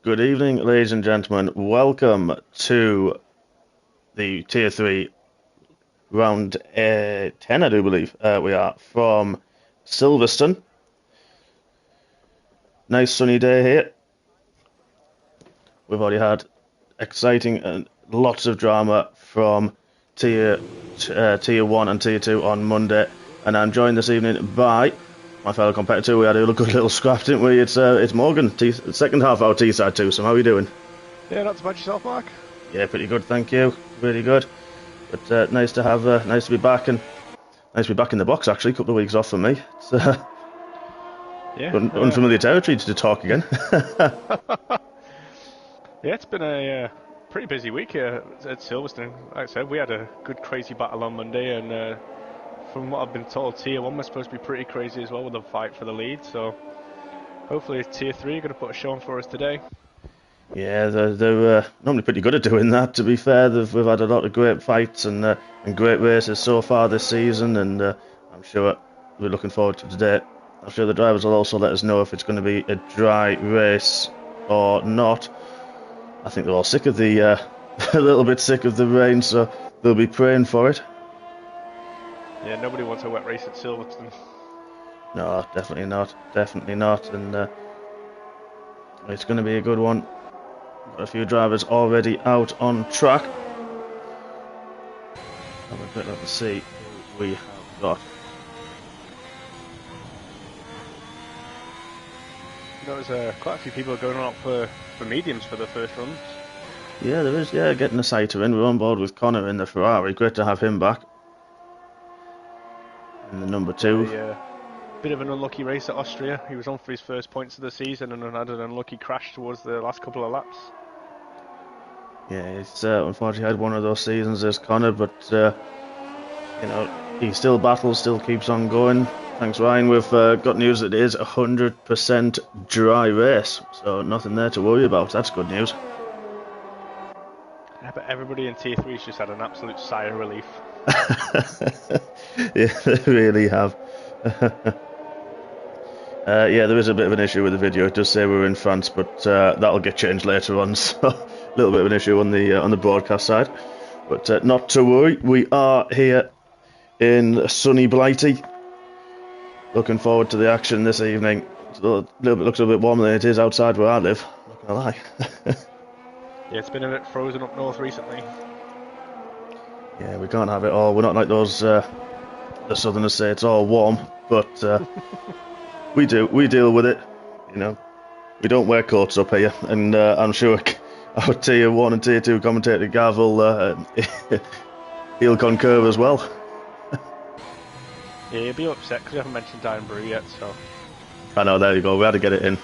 Good evening, ladies and gentlemen. Welcome to the Tier 3 round 10, I do believe. We are from Silverstone. Nice sunny day here. We've already had exciting and lots of drama from Tier 1 and Tier 2 on Monday. And I'm joined this evening by my fellow competitor. We had a good little scrap, didn't we? It's Morgan, second half our T-side too. So how are you doing? Yeah, not too bad yourself, Mark. Yeah, pretty good, thank you. Really good. But nice to be back, and nice to be back in the box. Actually, a couple of weeks off for me. It's unfamiliar territory to talk again. Yeah, it's been a pretty busy week here at Silverstone. Like I said, we had a good crazy battle on Monday, and from what I've been told, Tier 1 was supposed to be pretty crazy as well with the fight for the lead. So hopefully Tier 3 are going to put a show on for us today. Yeah, they're normally pretty good at doing that. To be fair, we've had a lot of great fights and great races so far this season, and I'm sure we're looking forward to today. I'm sure the drivers will also let us know if it's going to be a dry race or not. I think they're all sick of a little bit sick of the rain, so they'll be praying for it. Yeah, nobody wants a wet race at Silverstone. No, definitely not, and it's going to be a good one. Got a few drivers already out on track. Have a quick look to see who we have got. There's quite a few people going on for mediums for the first runs. Yeah, there is. Yeah, getting a sighter in. We're on board with Connor in the Ferrari. Great to have him back. In the number 2. Bit of an unlucky race at Austria. He was on for his first points of the season and had an unlucky crash towards the last couple of laps. Yeah, he's unfortunately had one of those seasons as Connor, but he still battles, still keeps on going. Thanks, Ryan. We've got news that it is 100% dry race, so nothing there to worry about. That's good news. Yeah, but everybody in Tier 3's just had an absolute sigh of relief. Yeah, they really have. Yeah, there is a bit of an issue with the video. It does say we're in France, but that'll get changed later on. So a little bit of an issue on the broadcast side, but not to worry. We are here in sunny Blighty. Looking forward to the action this evening. Looks a little bit warmer than it is outside where I live. Not gonna lie. Yeah, it's been a bit frozen up north recently. Yeah, we can't have it all. We're not like those the southerners say it's all warm, but we deal with it. We don't wear coats up here, and I'm sure our Tier 1 and Tier 2 commentator Gav will he'll concur as well. Yeah, he'll be upset because we haven't mentioned Iron Brew yet, so. I know, there you go, we had to get it in.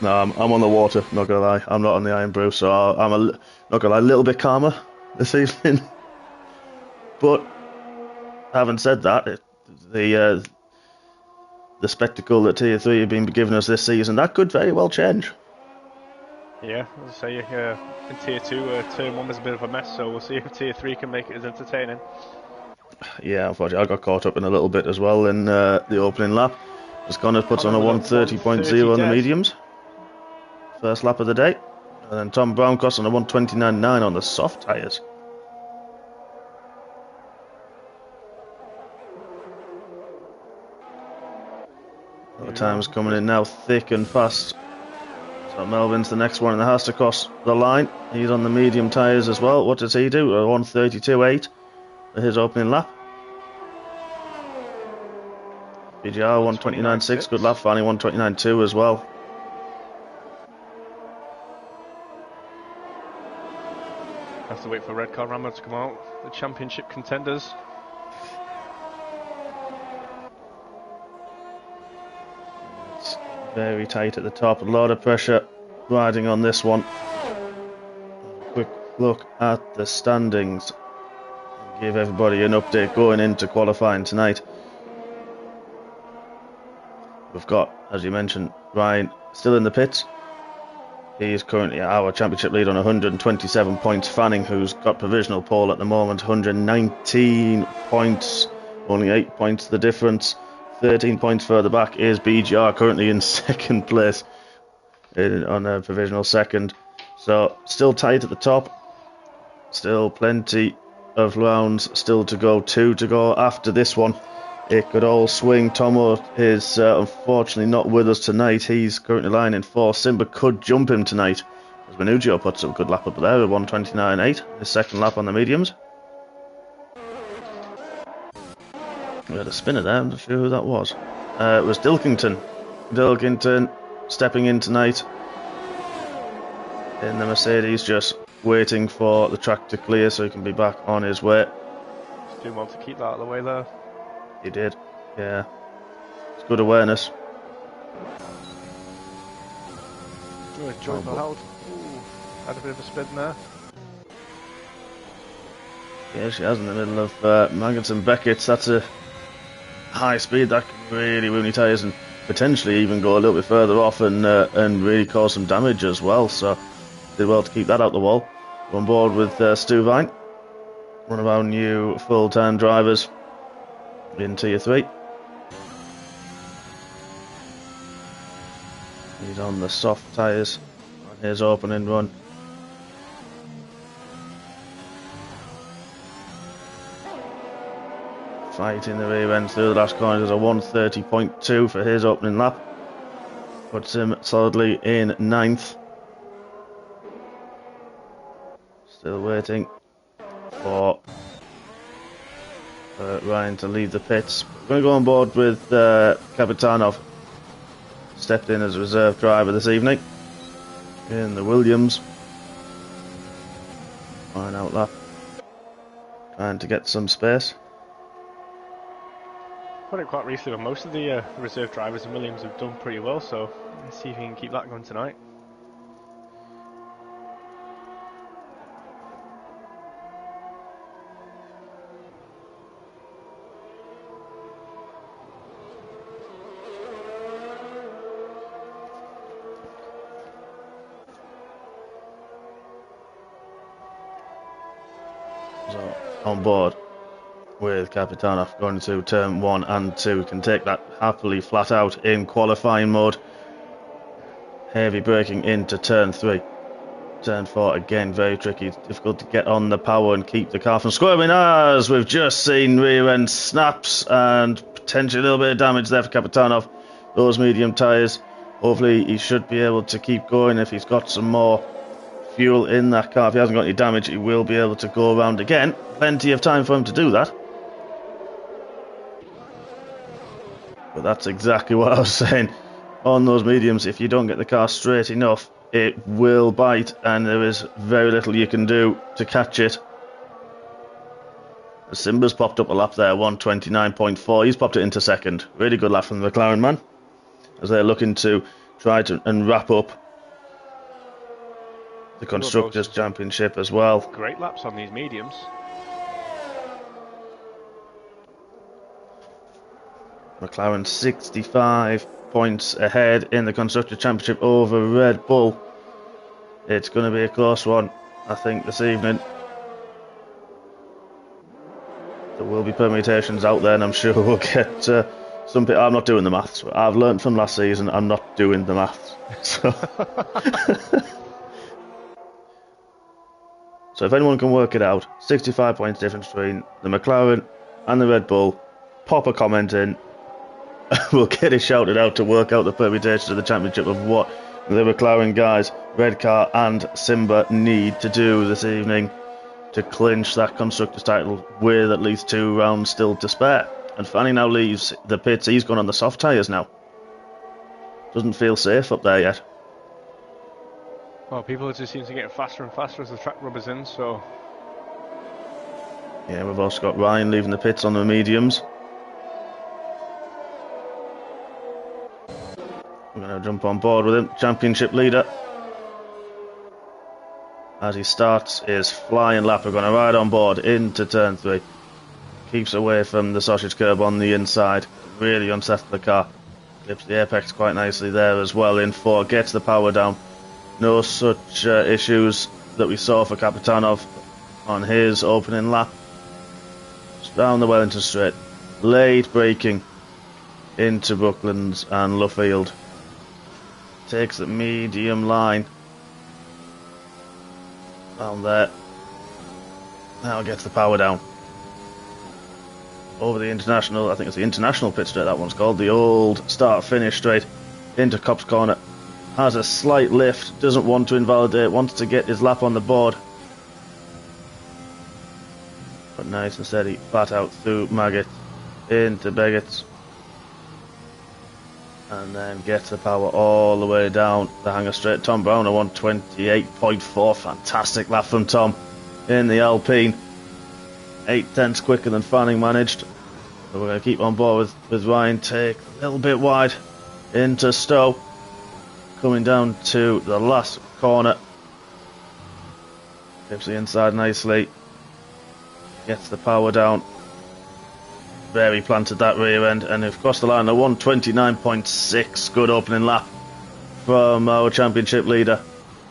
No, I'm on the water, not gonna lie. I'm not on the Iron Brew, so I'm not gonna lie, a little bit calmer this evening. But having said that, the spectacle that Tier 3 have been giving us this season, that could very well change. Yeah, as I say, in Tier 2, Turn 1 was a bit of a mess, so we'll see if Tier 3 can make it as entertaining. Yeah, unfortunately, I got caught up in a little bit as well in the opening lap. As Connor puts on a 130.0 on the mediums. First lap of the day. And then Tom Browncross on a 129.9 on the soft tyres. The time's coming in now thick and fast. So Melvin's the next one in the house to cross the line. He's on the medium tyres as well. What does he do? A 132.8 for his opening lap. BGR 129.6, good lap. Fanny 129.2 as well. Have to wait for Red Car Rambo to come out. The championship contenders. It's very tight at the top. A lot of pressure riding on this one. A quick look at the standings. Give everybody an update going into qualifying tonight. We've got, as you mentioned, Ryan still in the pits. He is currently our championship lead on 127 points. Fanning, who's got provisional pole at the moment, 119 points. Only 8 points the difference. 13 points further back is BGR, currently in second place on a provisional second. So still tight at the top. Still plenty of rounds still to go. 2 to go after this one. It could all swing. Tomo is unfortunately not with us tonight. He's currently lying in 4th. Simba could jump him tonight, as Manugio puts a good lap up there with 1:29.8. His second lap on the mediums. We had a spinner there. I'm not sure who that was. It was Dilkington. Dilkington stepping in tonight in the Mercedes, just waiting for the track to clear so he can be back on his way. Just doing well to keep that out of the way there. He did, yeah. It's good awareness. Joyful Held. Had a bit of a spin there. Yeah, she has in the middle of Magnussen Beckett. That's a high speed that can really ruin your tyres and potentially even go a little bit further off and really cause some damage as well. So did well to keep that out the wall. On board with Stu Vine, one of our new full-time drivers in Tier 3. He's on the soft tyres on his opening run. Fighting the rear end through the last corner. There's a 1:30.2 for his opening lap. Puts him solidly in 9th. Still waiting for Ryan to leave the pits. We're going to go on board with Kapitanov. Stepped in as a reserve driver this evening in the Williams. Line out lap. Trying to get some space. Put it quite recently, but most of the reserve drivers in Williams have done pretty well, so let's see if he can keep that going tonight. So, on board with Kapitanov going to turn 1 and 2. Can take that happily flat out in qualifying mode. Heavy braking into turn 3. Turn 4 again, very tricky. Difficult to get on the power and keep the car from squirming, as we've just seen rear end snaps and potentially a little bit of damage there for Kapitanov. Those medium tyres. Hopefully he should be able to keep going if he's got some more fuel in that car. If he hasn't got any damage, he will be able to go around again. Plenty of time for him to do that. But that's exactly what I was saying. On those mediums, if you don't get the car straight enough, it will bite, and there is very little you can do to catch it. Simba's popped up a lap there, 1:29.4. He's popped it into second. Really good lap from the McLaren man, as they're looking to try to and wrap up the Constructors' Championship as well. Great laps on these mediums. McLaren 65 points ahead in the Constructors' Championship over Red Bull. It's going to be a close one, I think, this evening. There will be permutations out there, and I'm sure we'll get some people. I'm not doing the maths. I've learned from last season, I'm not doing the maths. So if anyone can work it out, 65 points difference between the McLaren and the Red Bull, pop a comment in. We'll get it shouted out to work out the permutations of the championship of what the McLaren guys, Redcar and Simba, need to do this evening to clinch that Constructors' title with at least 2 rounds still to spare. And Fanny now leaves the pits. He's gone on the soft tyres now. Doesn't feel safe up there yet. Well, people just seem to get faster and faster as the track rubbers in, so... Yeah, we've also got Ryan leaving the pits on the mediums. We're going to jump on board with him. Championship leader, as he starts his flying lap. We're going to ride on board into turn 3. Keeps away from the sausage curb on the inside. Really unsettled the car. Clips the apex quite nicely there as well in 4. Gets the power down. No such issues that we saw for Kapitanov on his opening lap. Just down the Wellington straight. Late braking. into Brooklands and Luffield. Takes the medium line. Down there. Now gets the power down. Over the international, I think it's the international pit straight that one's called. The old start-finish straight into Cops Corner. Has a slight lift, doesn't want to invalidate, wants to get his lap on the board. But nice and steady, flat out through Maggot, into Beggarts. And then gets the power all the way down the hanger straight. Tom Brown, a 128.4. Fantastic lap from Tom in the Alpine. 8/10 quicker than Fanning managed. So we're going to keep on board with Ryan. Take a little bit wide into Stowe. Coming down to the last corner. Tips the inside nicely. Gets the power down. Very planted that rear end, and they've crossed the line. A 129.6. Good opening lap from our championship leader.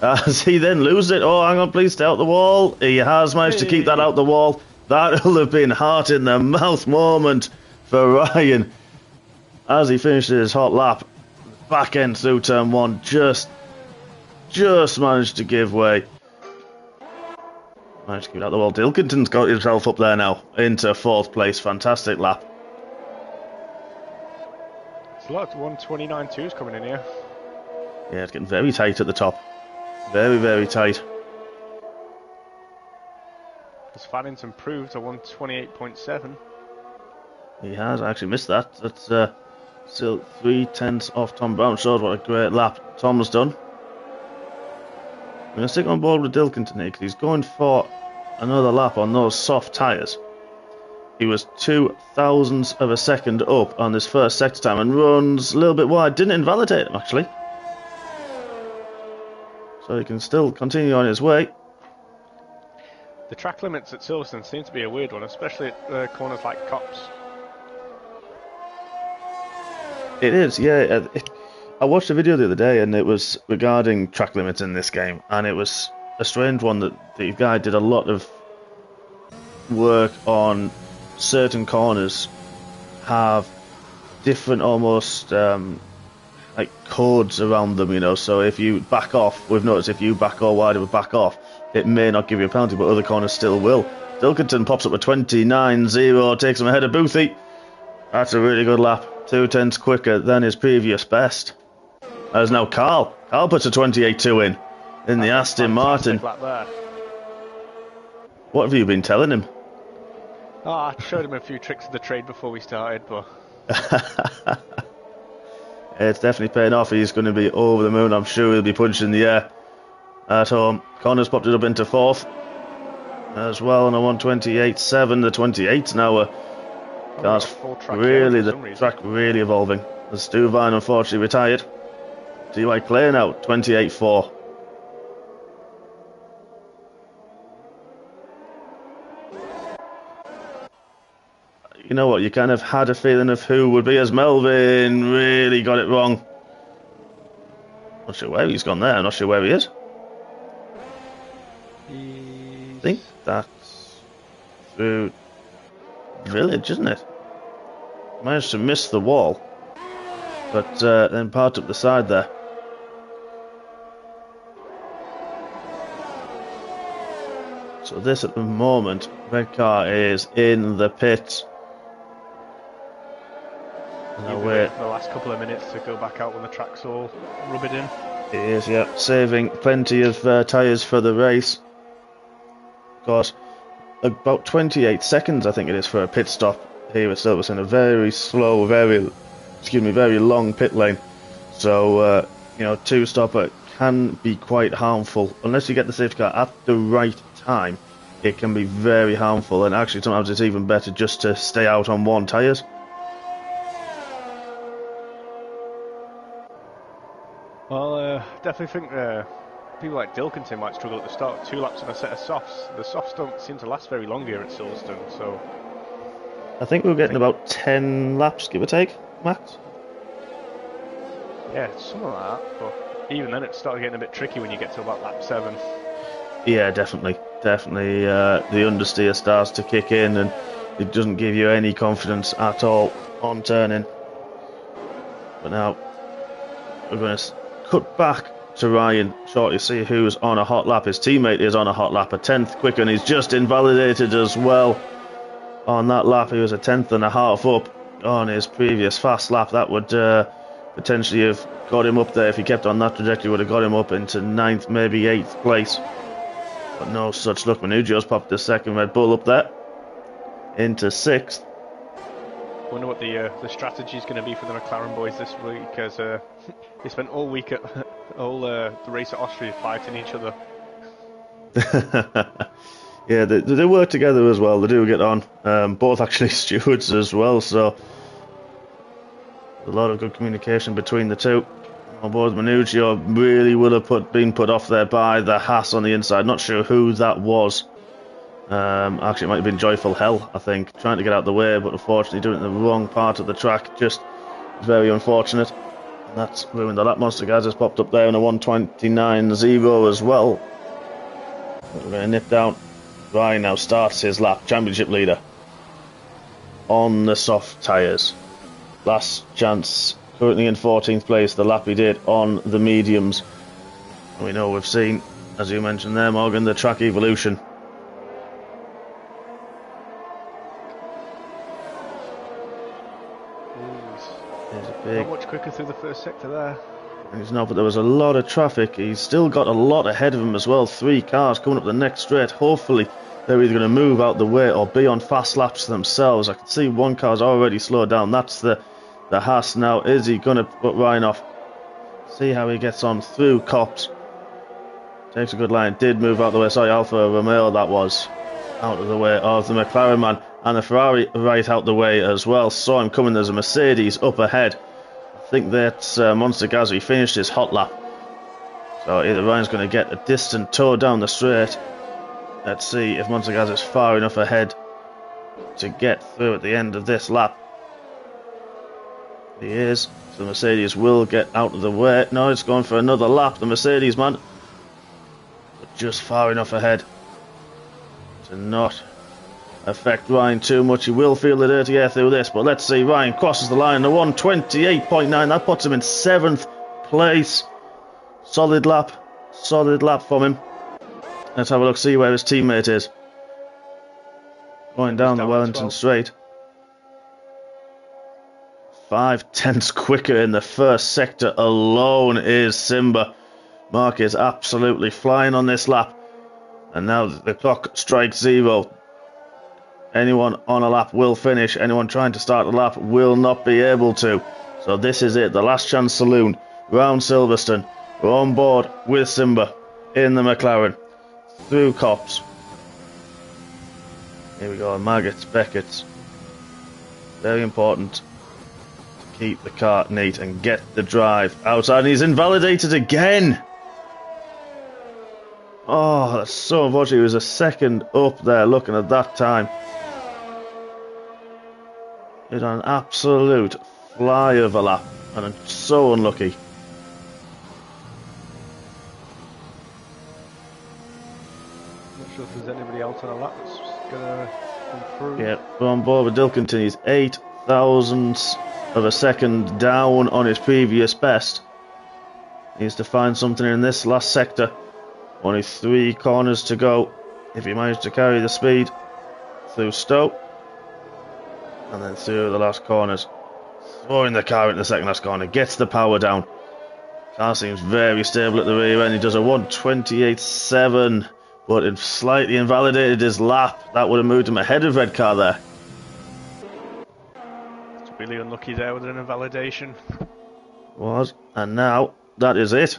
As he then loses it. Oh, hang on, please stay out the wall. He has managed to keep that out the wall. That will have been heart in the mouth moment for Ryan as he finishes his hot lap. Back end through turn one, just managed to give way. Managed to keep it out the wall. Dilkinton's got himself up there now into fourth place. Fantastic lap. It's a lot of 129.2s coming in here. Yeah, it's getting very tight at the top. Very, very tight. Has Fanning's improved to 128.7. He has. I actually missed that. That's still 3/10 off Tom Brown. Shows what a great lap Tom's done. I'm going to stick on board with Dilkinton here because he's going for another lap on those soft tyres. He was 0.02 of a second up on this first sector time and runs a little bit wide. Didn't invalidate him actually. So he can still continue on his way. The track limits at Silverstone seem to be a weird one, especially at corners like Cops. It is, yeah. I watched a video the other day and it was regarding track limits in this game, and it was a strange one that the guy did a lot of work on certain corners have different almost like codes around them, you know. So if you back off, we've noticed if you back all wide or back off, it may not give you a penalty, but other corners still will. Dilkinton pops up a 29.0, takes him ahead of Boothie. That's a really good lap. 2/10 quicker than his previous best. As now Carl puts a 28.2 in the Aston Martin. What have you been telling him? Oh, I showed him a few tricks of the trade before we started, but it's definitely paying off. He's going to be over the moon. I'm sure he'll be punching the air at home. Connor's popped it up into fourth as well on a 128.7. The 28's now car's really, the track really evolving. The Stuvine unfortunately retired. DY Clay now 28.4. You know what, you kind of had a feeling of who would be, as Melvin really got it wrong. Not sure where he's gone there, I'm not sure where he is. I think that's through Village, isn't it? Managed to miss the wall, but then part up the side there. So this at the moment, red car is in the pit. No way. The last couple of minutes to go back out when the track's all rubbered in. It is, yeah, saving plenty of tyres for the race. Got about 28 seconds, I think it is, for a pit stop here at Silverstone. A very slow, very long pit lane. So, you know, two-stopper can be quite harmful. Unless you get the safety car at the right time, it can be very harmful. And actually, sometimes it's even better just to stay out on one tyres. Well, definitely think people like Dilkinton might struggle at the start. 2 laps and a set of softs. The softs don't seem to last very long here at Silverstone, so... I think we're getting about 10 laps, give or take, max. Yeah, something like that, but even then it started getting a bit tricky when you get to about lap 7. Yeah, definitely. Definitely the understeer starts to kick in and it doesn't give you any confidence at all on turning. But now we're going to cut back to Ryan shortly, see who's on a hot lap. His teammate is on a hot lap, a 10th quicker, and he's just invalidated as well on that lap. He was a 10th and a half up on his previous fast lap. That would potentially have got him up there. If he kept on that trajectory, would have got him up into 9th, maybe 8th place. But no such luck. Manugio's popped the second Red Bull up there into 6th. Wonder what the strategy is going to be for the McLaren boys this week, as they spent all week at the race at Austria fighting each other. Yeah, they work together as well. They do get on. Both actually stewards as well, so a lot of good communication between the two. On board Manugio really would have been put off there by the Haas on the inside. Not sure who that was. Actually, it might have been Joyful Hell, I think, trying to get out of the way, but unfortunately doing it in the wrong part of the track. Just very unfortunate. And that's ruined the lap. Monster Guys has popped up there in a 1:29.0 as well. We're going to nip down. Ryan now starts his lap, championship leader, on the soft tyres. Last chance, currently in 14th place, the lap he did on the mediums. And we know we've seen, as you mentioned there, Morgan, the track evolution. Not much quicker through the first sector there. He's not, but there was a lot of traffic. He's still got a lot ahead of him as well. 3 cars coming up the next straight. Hopefully they're either going to move out the way or be on fast laps themselves. I can see one car's already slowed down. That's the Haas now. Is he going to put Ryan off? See how he gets on through Cops. Takes a good line. Did move out the way. Sorry, Alfa Romeo that was. Out of the way of the McLaren man. And the Ferrari right out the way as well. Saw him coming. There's a Mercedes up ahead. I think that's Monster Gazzy finished his hot lap. So either Ryan's going to get a distant tow down the straight. Let's see if Monster Gazzy is far enough ahead to get through at the end of this lap. He is. So the Mercedes will get out of the way. No, it's going for another lap. The Mercedes man. But just far enough ahead to not affect Ryan too much. He will feel the dirty air through this, but let's see. Ryan crosses the line, the 1:28.9. That puts him in 7th place. Solid lap from him. Let's have a look, see where his teammate is. Going down the Wellington Straight. 5/10 quicker in the first sector alone is Simba. Mark is absolutely flying on this lap. And now the clock strikes 0. Anyone on a lap will finish. Anyone trying to start a lap will not be able to. So this is it. The last chance saloon round Silverstone. We're on board with Simba in the McLaren. Through Cops. Here we go. Maggots, Beckett's. Very important to keep the car neat and get the drive outside. And he's invalidated again. Oh, that's so unfortunate. He was a second up there looking at that time. He's on an absolute flyover lap, and I'm so unlucky. Not sure if there's anybody else on a lap that's going to come through. Yeah, we're on board with Dilkinton. He's 8 thousandths of a second down on his previous best. Needs to find something in this last sector. Only 3 corners to go if he managed to carry the speed through Stowe. And then through the last corners. Throwing the car into the second last corner. Gets the power down. Car seems very stable at the rear end. He does a 1:28.7. But it slightly invalidated his lap. That would have moved him ahead of Red Car there. It's really unlucky there with an invalidation. Was. And now, that is it.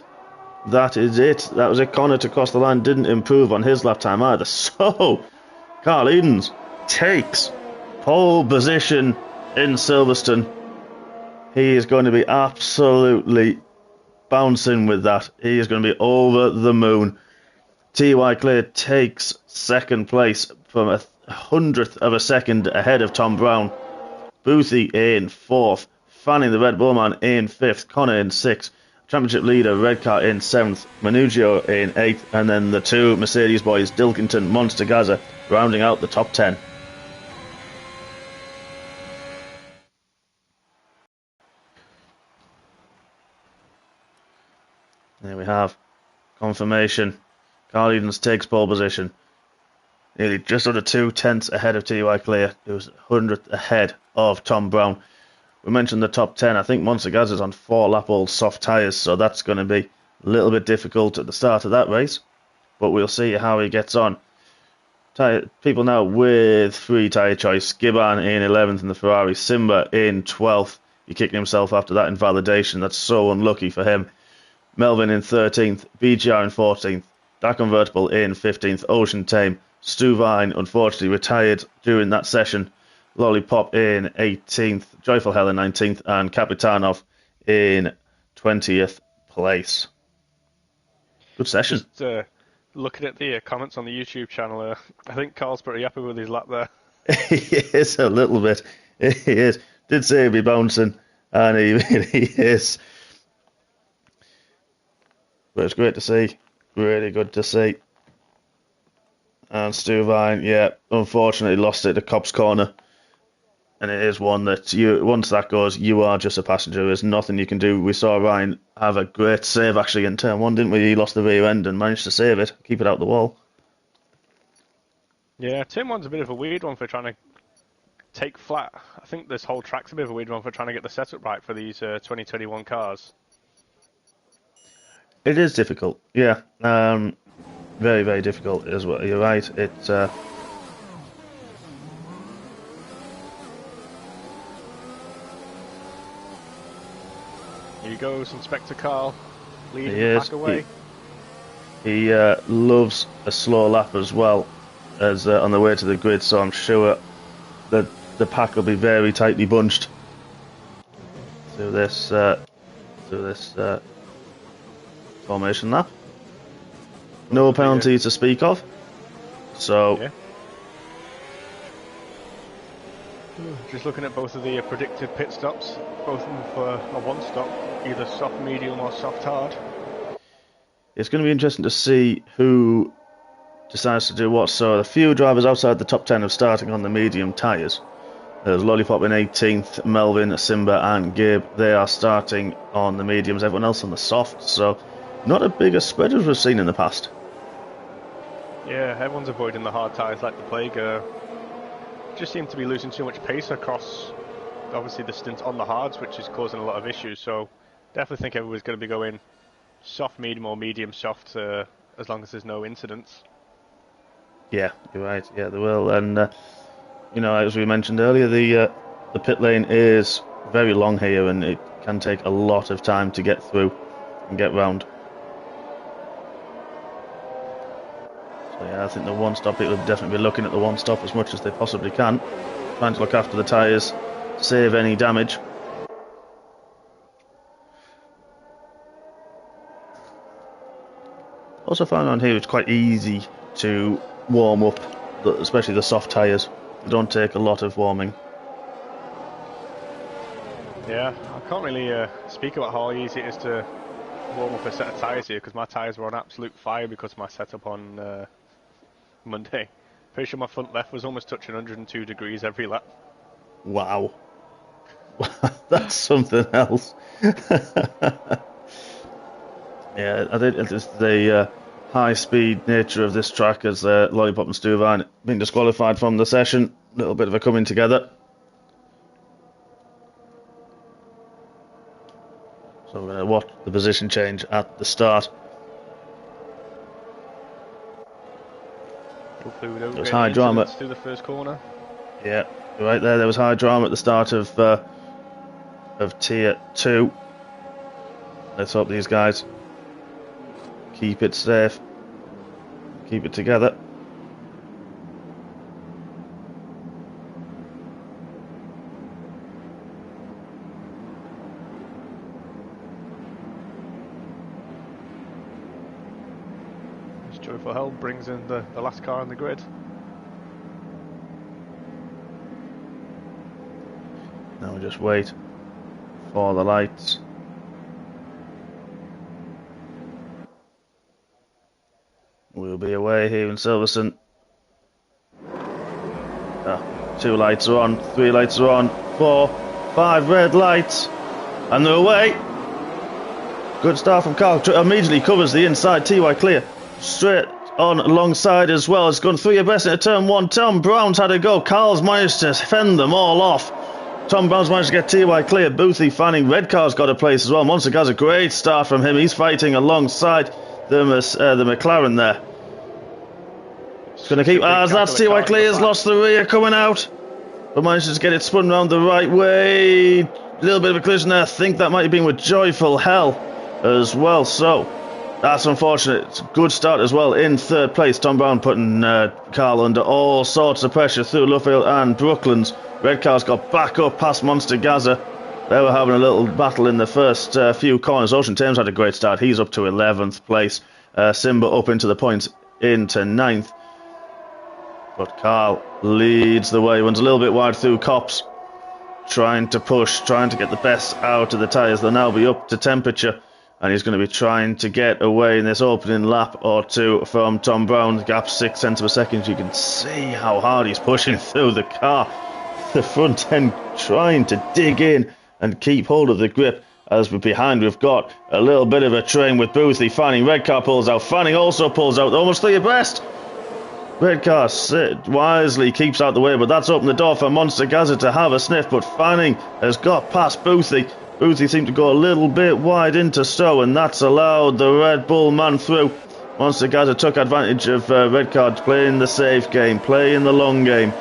That is it. That was it. Connor to cross the line didn't improve on his lap time either. So, Carl Edens takes pole position in Silverstone. He is going to be absolutely bouncing with that. He is going to be over the moon. T.Y. Clay takes second place from 100th of a second ahead of Tom Brown. Boothie in 4th. Fanning the Red Bull man in 5th. Connor in 6th. Championship leader Red Car in 7th. Manugio in 8th. And then the 2 Mercedes boys, Dilkinton, Monster Gaza, rounding out the top 10. There we have confirmation. Carl Edens takes pole position. Nearly just under 2/10 ahead of TY Clear. It was 100th ahead of Tom Brown. We mentioned the top 10. I think Monserrat is on 4-lap-old soft tyres, so that's going to be a little bit difficult at the start of that race. But we'll see how he gets on. People now with free tyre choice. Gibbon in 11th in the Ferrari. Simba in 12th. He kicked himself after that invalidation. That's so unlucky for him. Melvin in 13th. BGR in 14th. That Convertible in 15th. Ocean Tame. Stu Vine unfortunately retired during that session. Lollipop in 18th. Joyful Hell in 19th. And Kapitanov in 20th place. Good session. Just looking at the comments on the YouTube channel, I think Carl's pretty happy with his lap there. He is a little bit. He is. Did say he'd be bouncing, and he really is. But it's great to see. Really good to see. And Stu Vine, yeah, unfortunately lost it to Cobb's Corner. And it is one that, once that goes, you are just a passenger. There's nothing you can do. We saw Ryan have a great save actually in turn 1, didn't we? He lost the rear end and managed to save it, keep it out the wall. Yeah, turn 1's a bit of a weird one for trying to take flat. I think this whole track's a bit of a weird one for trying to get the setup right for these 2021 cars. It is difficult, yeah. Very, very difficult as well. You're right. It's Here he goes, Inspector Carl, leading he the is. pack away. He loves a slow lap as well as on the way to the grid, so I'm sure that the pack will be very tightly bunched through this formation lap. No penalty to speak of, so yeah. Just looking at both of the predicted pit stops, both of them for a one stop, either soft medium or soft hard. It's going to be interesting to see who decides to do what. So a few drivers outside the top 10 are starting on the medium tyres. There's Lollipop in 18th, Melvin, Simba and Gabe. They are starting on the mediums, everyone else on the soft. So not a bigger spread as we've seen in the past. Yeah, everyone's avoiding the hard tyres like the plague. Just seem to be losing too much pace across, obviously, the stint on the hards, which is causing a lot of issues. So definitely think everyone's going to be going soft medium or medium soft as long as there's no incidents. Yeah, you're right. Yeah, they will. And you know, as we mentioned earlier, the pit lane is very long here, and it can take a lot of time to get through and get round. So yeah, I think the one stop, it will definitely be looking at the one stop as much as they possibly can, trying to look after the tyres, save any damage. Also found on here it's quite easy to warm up, especially the soft tyres. They don't take a lot of warming. Yeah, I can't really speak about how easy it is to warm up a set of tyres here, because my tyres were on absolute fire because of my setup on Monday. Pretty sure my front left was almost touching 102 degrees every lap. Wow. That's something else. Yeah, I think it's the high-speed nature of this track as Lollipop and Stu Vine being disqualified from the session. A little bit of a coming together. So we're going to watch the position change at the start. Hopefully we don't There's get high drama through the first corner. Yeah, right there. There was high drama at the start of Tier 2. Let's hope these guys keep it safe, keep it together. Joyful Hell brings in the last car on the grid. Now we just wait for the lights. We'll be away here in Silverstone. 2 lights are on, 3 lights are on, 4, 5 red lights, and they're away. Good start from Carl. Immediately covers the inside. TY clear. Straight on alongside as well. It's gone 3 abreast into turn 1. Tom Brown's had a go. Carl's managed to fend them all off. Tom Brown's managed to get TY clear. Boothie, Fanning, Redcar's got a place as well. Monster Gaz, a great start from him. He's fighting alongside the McLaren there. It's going to keep. That's TY clear's lost the rear coming out. But manages to get it spun round the right way. A little bit of a collision there. I think that might have been with Joyful Hell as well. So that's unfortunate. It's a good start as well in 3rd place. Tom Brown putting Carl under all sorts of pressure through Luffield and Brooklands. Redcar's got back up past Monster Gaza. They were having a little battle in the first few corners. Ocean Thames had a great start. He's up to 11th place. Simba up into the points into 9th. But Carl leads the way. Runs a little bit wide through Cops. Trying to push, trying to get the best out of the tyres. They'll now be up to temperature. And he's going to be trying to get away in this opening lap or two from Tom Brown. The gap 6 tenths of a second. You can see how hard he's pushing through the car. The front end trying to dig in and keep hold of the grip. As we're behind, we've got a little bit of a train with Boothie. Fanning, Redcar pulls out. Fanning also pulls out. Almost 3 abreast. Redcar wisely keeps out the way, but that's opened the door for Monster Gaza to have a sniff. But Fanning has got past Boothie. Boothie seemed to go a little bit wide into Stowe, and that's allowed the Red Bull man through. Monster Gaza took advantage of Redcar playing the safe game, playing the long game.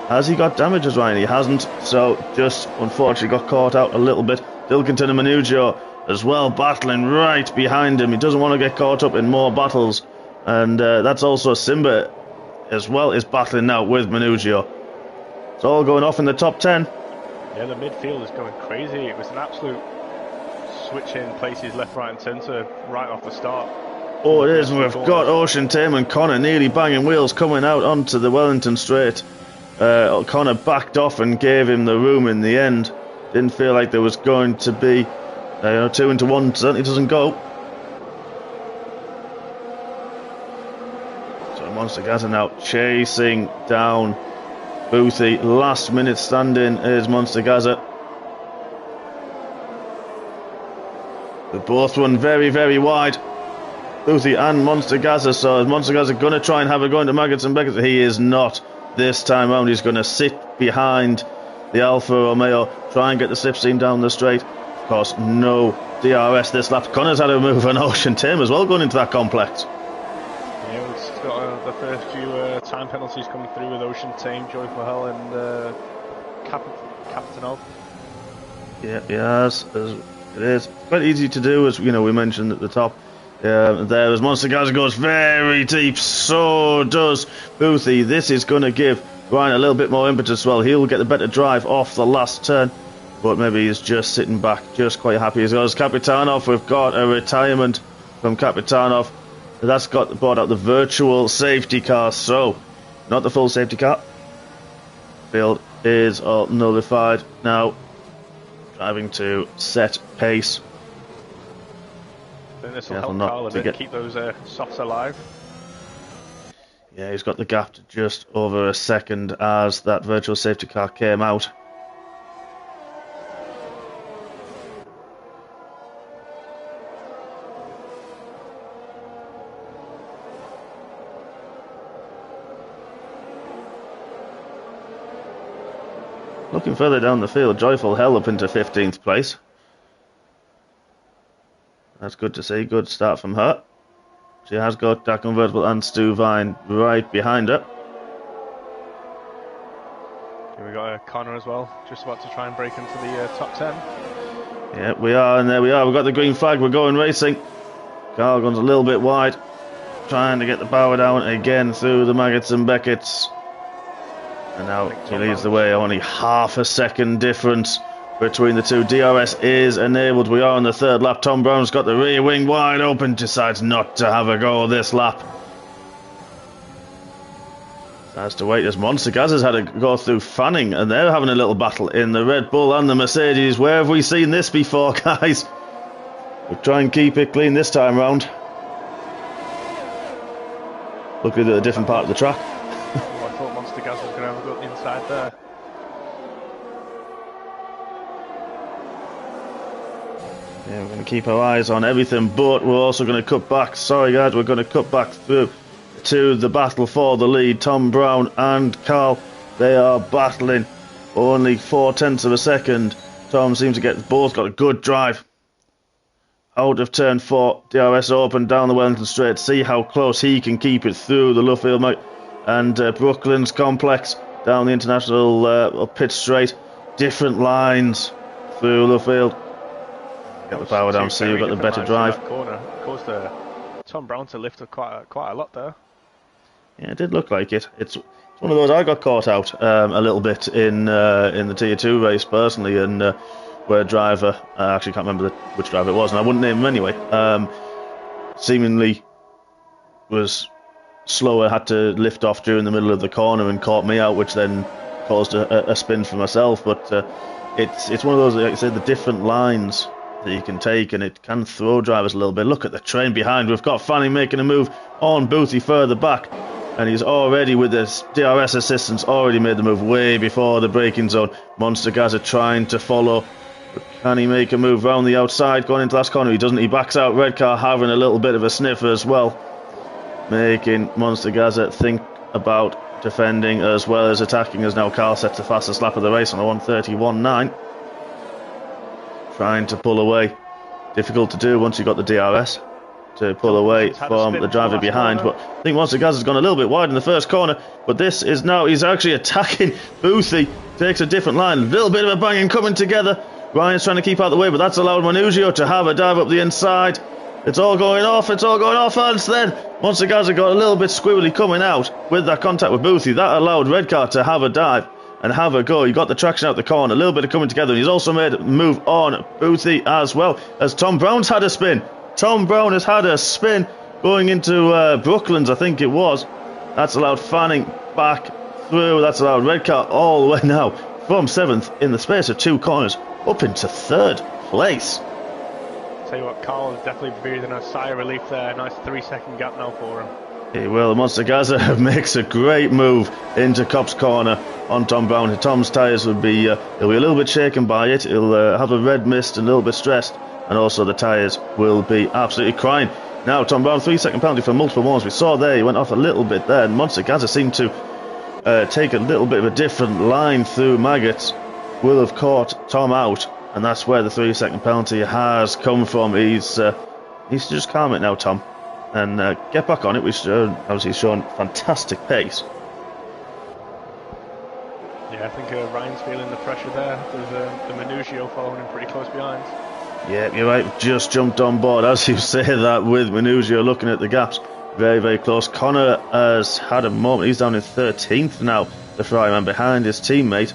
Has he got damages, Ryan? He hasn't, so just unfortunately got caught out a little bit. Dilkinton and Manugio as well, battling right behind him. He doesn't want to get caught up in more battles. And that's also Simba as well is battling now with Manugio. It's all going off in the top 10. Yeah, the midfield is going crazy. It was an absolute switch in places left, right and centre right off the start. Oh, it is, and we've got Ocean Tame and Connor nearly banging wheels coming out onto the Wellington Straight. Connor backed off and gave him the room in the end. Didn't feel like there was going to be 2 into 1. Certainly doesn't go. So Monster Gaza now chasing down Boothie. Last minute stand-in is Monster Gaza. They both run very, very wide. Boothie and Monster Gaza. So is Monster Gaza going to try and have a go into Maggots and Beckett? He is not. This time round he's going to sit behind the Alfa Romeo, try and get the slipstream down the straight. Of course, no DRS this lap. Connor's had a move on Ocean Tame as well going into that complex. Yeah, we've got the first few time penalties coming through with Ocean Tame, Joyful Hell and Capitanov. Yeah, yes, it is quite easy to do, as we mentioned at the top. There as Monster Gaza goes very deep, so does Boothie. This is going to give Ryan a little bit more impetus as well. He'll get the better drive off the last turn, but maybe he's just sitting back, just quite happy as well as Kapitanov. We've got a retirement from Kapitanov. That's brought out the virtual safety car, so not the full safety car. Field is all nullified now. Driving to set pace. I think this will help Carl a bit, keep those softs alive. Yeah, he's got the gap to just over a second as that virtual safety car came out. Looking further down the field, Joyful Hell up into 15th place. That's good to see. Good start from her. She has got that convertible and Stu Vine right behind her. Here we got Connor as well, just about to try and break into the top 10. Yeah, we are, and there we are. We've got the green flag. We're going racing. Carl goes a little bit wide, trying to get the power down again through the Maggots and Beckett's. And now he leads the way. Only half a second difference between the two. DRS is enabled. We are on the 3rd lap. Tom Brown's got the rear wing wide open. Decides not to have a go this lap. Has to wait as Monster Gaz has had to go through Fanning, and they're having a little battle in the Red Bull and the Mercedes. Where have we seen this before, guys? We'll try and keep it clean this time round. Looking at a different part of the track. I thought Monster Gaz was going to have a go inside there. Yeah, we're going to keep our eyes on everything, but we're also going to cut back. Sorry, guys, we're going to cut back through to the battle for the lead. Tom Brown and Carl, they are battling only 0.4 of a second. Tom seems to get both got a good drive out of turn 4. DRS open down the Wellington Straight. See how close he can keep it through the Luffield and Brooklands complex down the international pit straight. Different lines through Luffield. Get the power down, see who got the better drive. Corner caused Tom Brown to lift quite a lot there. Yeah, it did look like it. It's one of those I got caught out a little bit in the Tier 2 race personally, and where a driver, I actually can't remember which driver it was, and I wouldn't name him anyway, seemingly was slower, had to lift off during the middle of the corner and caught me out, which then caused a spin for myself. But it's one of those, like I said, the different lines that you can take, and it can throw drivers a little bit. Look at the train behind. We've got Fanning making a move on Boothie further back, and he's already, with his DRS assistance, already made the move way before the braking zone. Monster Gaza trying to follow. Can he make a move round the outside going into last corner? He doesn't. He backs out. Red car having a little bit of a sniff as well, making Monster Gaza think about defending as well as attacking, as now Carl sets the fastest lap of the race on a 1:31.9. Trying to pull away. Difficult to do once you've got the DRS to pull away from the driver behind. But I think Monster Gaza's gone a little bit wide in the first corner. But this is now, he's actually attacking Boothie. Takes a different line. A little bit of a banging coming together. Ryan's trying to keep out the way, but that's allowed Manugio to have a dive up the inside. It's all going off, and then Monster Gaza got a little bit squibbly coming out with that contact with Boothie. That allowed Red Car to have a dive and have a go. He got the traction out the corner, a little bit of coming together, and he's also made a move on Boothie as well, as Tom Brown's had a spin. Tom Brown has had a spin going into Brooklands, I think it was. That's allowed Fanning back through. That's allowed Red Car all the way now from 7th in the space of 2 corners up into 3rd place. Tell you what, Carl is definitely breathing a sigh of relief there. Nice 3-second gap now for him. He will. Monster Gaza makes a great move into Cops Corner on Tom Brown. Tom's tyres will be he'll be a little bit shaken by it. He'll have a red mist and a little bit stressed, and also the tyres will be absolutely crying. Now Tom Brown, 3-second penalty for multiple warnings. We saw there he went off a little bit there, and Monster Gaza seemed to take a little bit of a different line through Maggots. Will have caught Tom out, and that's where the 3-second penalty has come from. He's just calm it now, Tom, and get back on it. We've obviously shown fantastic pace. Yeah, I think Ryan's feeling the pressure there. There's the Manugio following him pretty close behind. Yeah, you're right. Just jumped on board as you say that, with Manugio looking at the gaps. Very, very close. Connor has had a moment. He's down in 13th now, the Ferrari man, behind his teammate.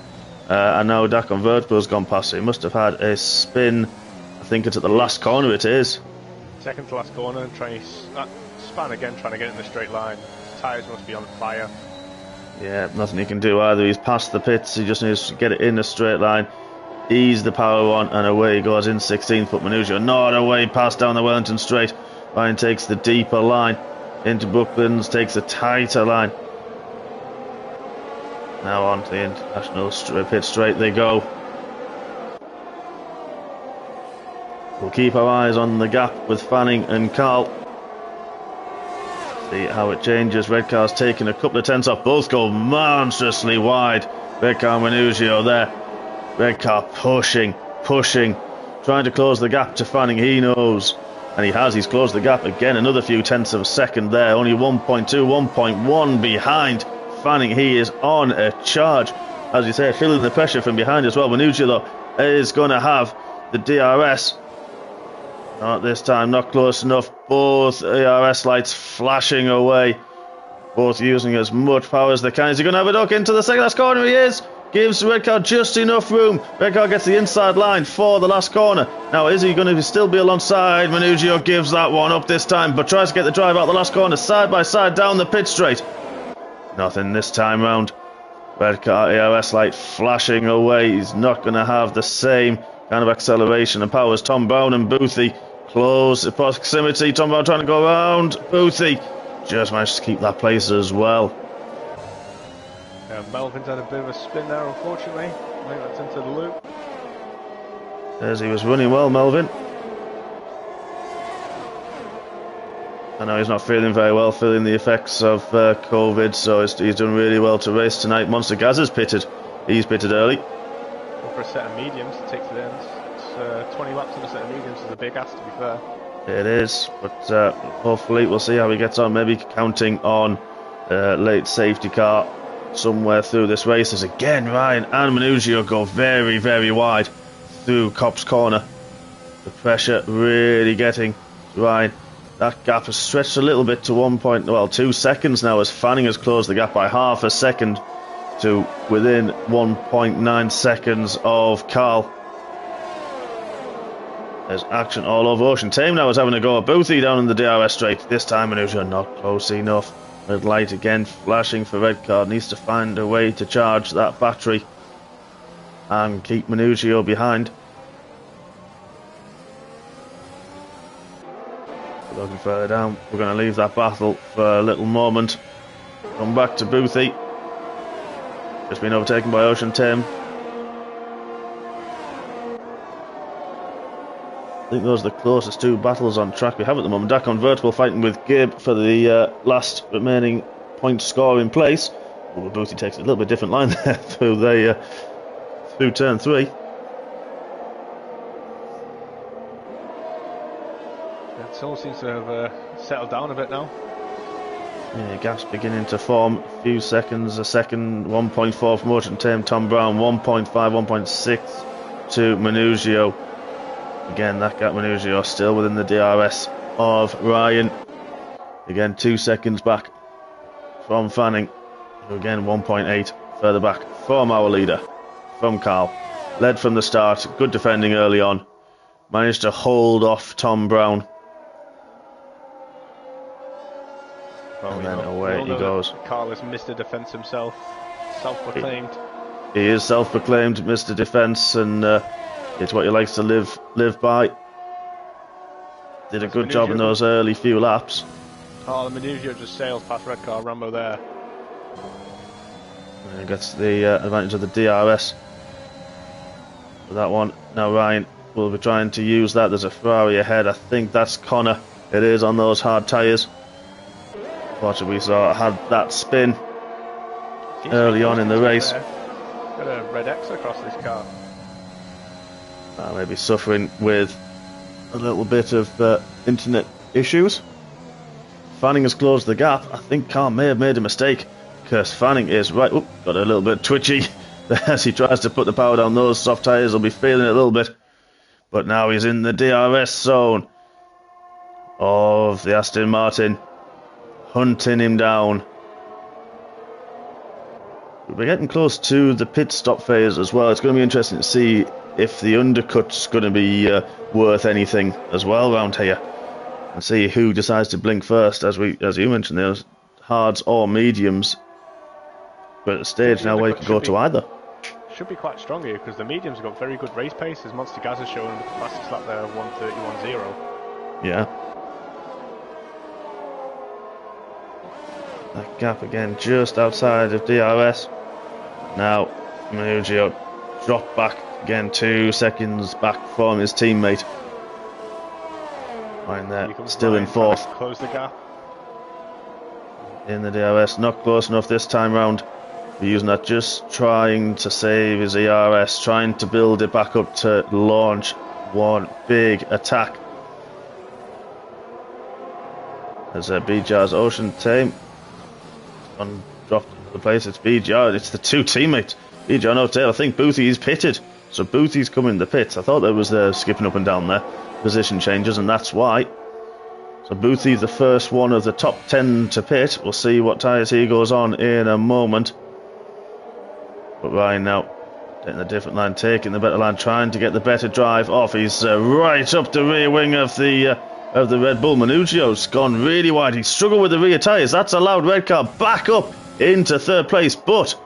And now Dak on Vertiple's gone past, so he must have had a spin. I think it's at the last corner, it is. Second to last corner, trying to span again, trying to get in the straight line. His tyres must be on fire. Yeah, nothing he can do either. He's past the pits, he just needs to get it in a straight line. Ease the power on, and away he goes in 16th. But Manugio not away past down the Wellington Straight. Ryan takes the deeper line into Brooklands, takes a tighter line. Now on to the international pit straight they go. We'll keep our eyes on the gap with Fanning and Carl. See how it changes. Red Car's taking a couple of tenths off. Both go monstrously wide. Red Car and Manugio there. Red Car pushing, trying to close the gap to Fanning. He knows, and he has. He's closed the gap again. Another few tenths of a second there. Only 1.2, 1.1 behind Fanning. He is on a charge, as you say, feeling the pressure from behind as well. Manugio though is going to have the DRS. Not this time, not close enough. Both DRS lights flashing away, both using as much power as they can. Is he going to have a duck into the second last corner? He is. Gives Red Car just enough room. Red Car gets the inside line for the last corner. Now, is he going to still be alongside? Manugio gives that one up this time, but tries to get the drive out the last corner, side by side down the pit straight. Nothing this time round. Red Car ARS light flashing away. He's not going to have the same kind of acceleration and power as Tom Brown and Boothie. Close proximity. Tom Brown trying to go around Boothie. Just managed to keep that place as well. Melvin's had a bit of a spin there, unfortunately. I think that's into the loop. As he was running well, Melvin. I know he's not feeling very well, feeling the effects of COVID, so he's done really well to race tonight. Monster Gaz is pitted. He's pitted early. Well, for a set of mediums to take to the end, it's 20 laps on a set of mediums is a big ask, to be fair. It is, but hopefully we'll see how he gets on. Maybe counting on late safety car somewhere through this race. As again, Ryan and Manugio go very, very wide through Copse Corner. The pressure really getting Ryan. That gap has stretched a little bit to 2 seconds now, as Fanning has closed the gap by half a second to within 1.9 seconds of Carl. There's action all over. Ocean Tame now is having a go at Boothie down in the DRS straight. This time Manugio not close enough. Red light again flashing for red card. Needs to find a way to charge that battery and keep Manugio behind. Looking further down, we're going to leave that battle for a little moment. Come back to Boothie. Just been overtaken by Ocean Tame. I think those are the closest two battles on track we have at the moment. Dak Convertible fighting with Gabe for the last remaining point score in place. Well, Boothie takes a little bit different line there through turn 3. It all seems to have settled down a bit now. Yeah, gaps beginning to form. A few seconds a second. 1.4 from Ocean Tame. Tom Brown 1.5, 1.6 to Manugio. Again, that gap Manugio still within the DRS of Ryan. Again, 2 seconds back from Fanning. Who again 1.8 further back from our leader, from Carl. Led from the start. Good defending early on. Managed to hold off Tom Brown. Well, and then away he goes. Carl is Mr. Defence himself, self-proclaimed. He is self-proclaimed Mr. Defence, and it's what he likes to live by. Did a good job in those early few laps. Oh, the Manugio just sails past red car Rambo there. And he gets the advantage of the DRS for that one. Now Ryan will be trying to use that. There's a Ferrari ahead. I think that's Connor. It is on those hard tyres. Fortunately, we saw had that spin early on in the race. Got a red X across this car. Maybe suffering with a little bit of internet issues. Fanning has closed the gap. I think Carl may have made a mistake, because Fanning is right. Oop, got a little bit twitchy as he tries to put the power down. Those soft tyres will be feeling it a little bit. But now he's in the DRS zone of the Aston Martin, hunting him down. We're getting close to the pit stop phase as well. It's going to be interesting to see if the undercut's going to be worth anything as well around here, and see who decides to blink first. As you mentioned, there's hards or mediums, but at a stage now where you can go to either. Should be quite strong here, because the mediums have got very good race pace, as Monster Gaz has shown the fastest lap there, 1:31.0. Yeah. That gap again just outside of DRS. Now Manugio dropped back again, 2 seconds back from his teammate. Right there, still in fourth. Close the gap. In the DRS, not close enough this time round. We're using that, just trying to save his ERS, trying to build it back up to launch one big attack. As BJ's Ocean Tame dropped the place. It's BJ, it's the two teammates. BJ no tail. I think Boothie's pitted, so Boothie's coming in the pits. I thought there was skipping up and down there, position changes, and that's why. So Boothie's the first one of the top 10 to pit. We'll see what tyres he goes on in a moment. But Ryan now getting a different line, taking the better line, trying to get the better drive off. He's right up the rear wing of the Red Bull. Manugio's gone really wide. He struggled with the rear tyres. That's allowed red car back up into third place. But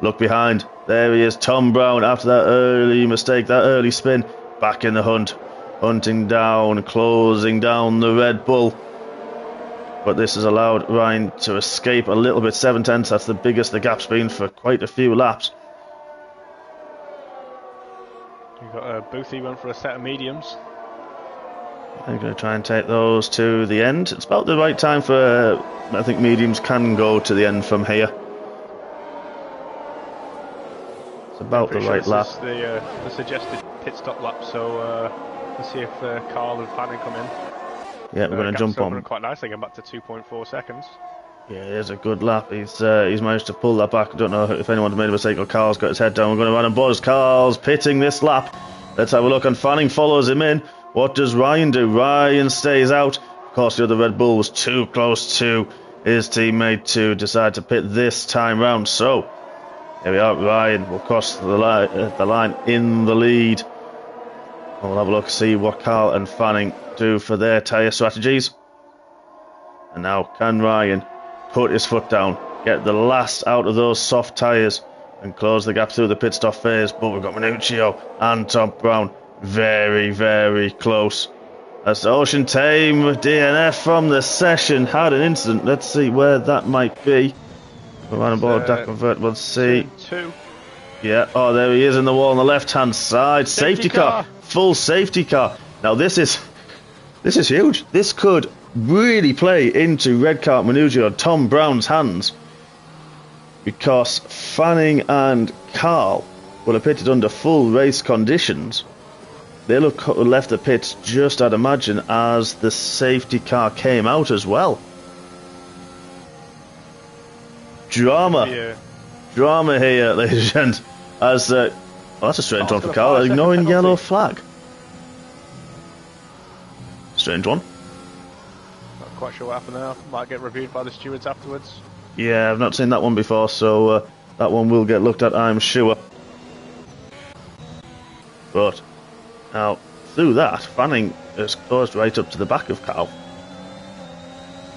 look behind. There he is, Tom Brown, after that early mistake, that early spin, back in the hunt. Hunting down, closing down the Red Bull. But this has allowed Ryan to escape a little bit. 7/10, that's the biggest the gap's been for quite a few laps. You've got Boothie went for a set of mediums. I'm going to try and take those to the end. It's about the right time for, I think mediums can go to the end from here. It's about the right lap. This is the suggested pit stop lap, so let's see if Carl and Fanning come in. Yeah, we're going to jump on. Quite nicely, getting back to 2.4 seconds. Yeah, here's a good lap. He's managed to pull that back. I don't know if anyone's made a mistake or Carl's got his head down. We're going to run and buzz. Carl's pitting this lap. Let's have a look, and Fanning follows him in. What does Ryan do? Ryan stays out. Of course, the other Red Bull was too close to his teammate to decide to pit this time round. So, here we are. Ryan will cross the line in the lead. We'll have a look, see what Carl and Fanning do for their tyre strategies. And now, can Ryan put his foot down, get the last out of those soft tyres, and close the gap through the pit stop phase? But we've got Minuccio and Tom Brown very, very close. That's the Ocean Tame DNF from the session. Had an incident. Let's see where that might be. We're on board DAC convertible C. Yeah, oh, there he is in the wall on the left-hand side. Safety car. Full safety car. Now this is huge. This could really play into red car Minuccio and Tom Brown's hands, because Fanning and Carl will have pitted under full race conditions. They'll have left the pits just, I'd imagine, as the safety car came out as well. Drama here, ladies and gents. As well, that's a strange one for Carl, ignoring yellow flag. Strange one. Not quite sure what happened there. Might get reviewed by the stewards afterwards. Yeah, I've not seen that one before, so that one will get looked at, I'm sure. But now, through that, Fanning has closed right up to the back of Carl.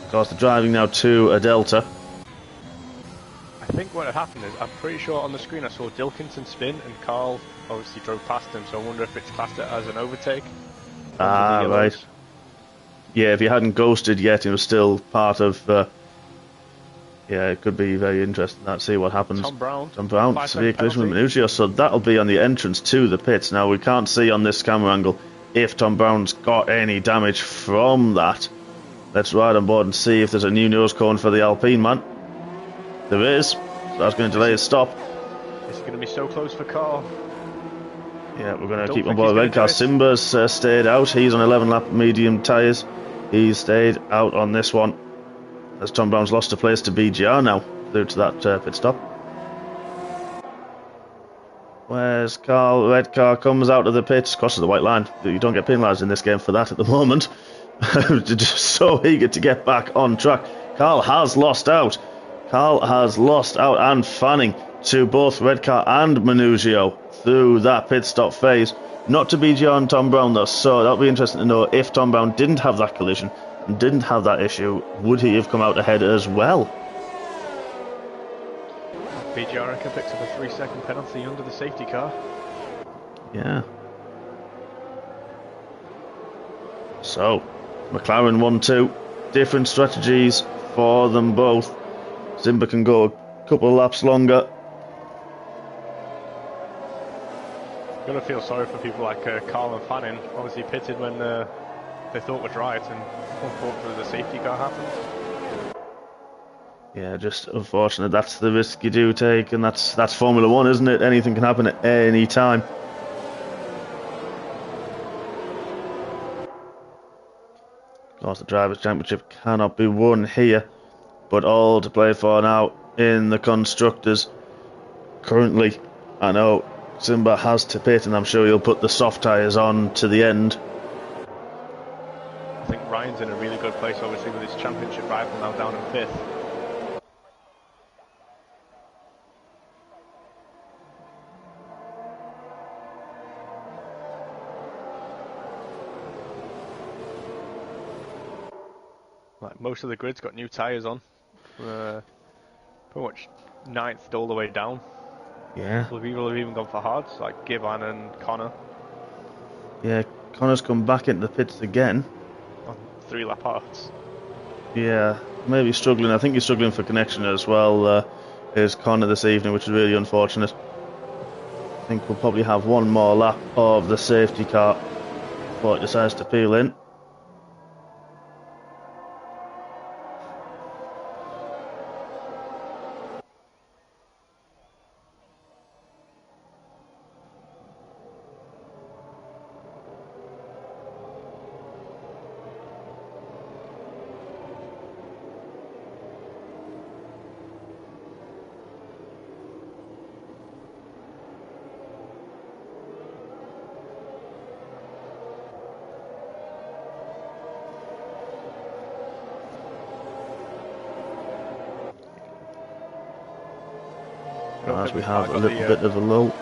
Of course, they're driving now to a Delta. I think what had happened is, I'm pretty sure on the screen I saw Dilkinson spin, and Carl obviously drove past him, so I wonder if it's classed as an overtake. Ah, right. Yeah, if he hadn't ghosted yet, he was still part of... yeah, it could be very interesting to see what happens. Tom Brown, severe collision with Minuccio, so that'll be on the entrance to the pits. Now, we can't see on this camera angle if Tom Brown's got any damage from that. Let's ride on board and see if there's a new nose cone for the Alpine man. There is, so that's going to delay his stop. It's going to be so close for Carl. Yeah, we're going to keep on board red car. Simba's stayed out. He's on 11 lap medium tyres. He's stayed out on this one, as Tom Brown's lost a place to BGR now, through to that pit stop. Where's Carl? Red car comes out of the pits, crosses the white line. You don't get penalised in this game for that at the moment. Just so eager to get back on track. Carl has lost out. And Fanning to both red car and Minuccio through that pit stop phase. Not to BGR and Tom Brown though, so that'll be interesting to know if Tom Brown didn't have that collision, didn't have that issue, would he have come out ahead as well? BGR picks up a 3-second penalty under the safety car. Yeah. So, McLaren 1-2. Different strategies for them both. Simba can go a couple of laps longer. I'm going to feel sorry for people like Carl and Fanning. Obviously pitted when they thought was right, and unfortunately the safety car happened. Yeah, just unfortunate. That's the risk you do take, and that's Formula 1, isn't it? Anything can happen at any time. Of course, the Drivers' Championship cannot be won here, but all to play for now in the Constructors. Currently, I know Simba has to pit, and I'm sure he'll put the soft tyres on to the end. I think Ryan's in a really good place, obviously, with his championship rival now down in 5th. Like most of the grid's got new tyres on. Pretty much 9th all the way down. Yeah. People have even gone for hards, like Givan and Connor. Yeah, Connor's come back into the pits again. On 3-lap hards. Yeah, maybe struggling. I think he's struggling for connection as well, is Connor this evening, which is really unfortunate. I think we'll probably have one more lap of the safety car before it decides to peel in. as we have a little bit of a lull.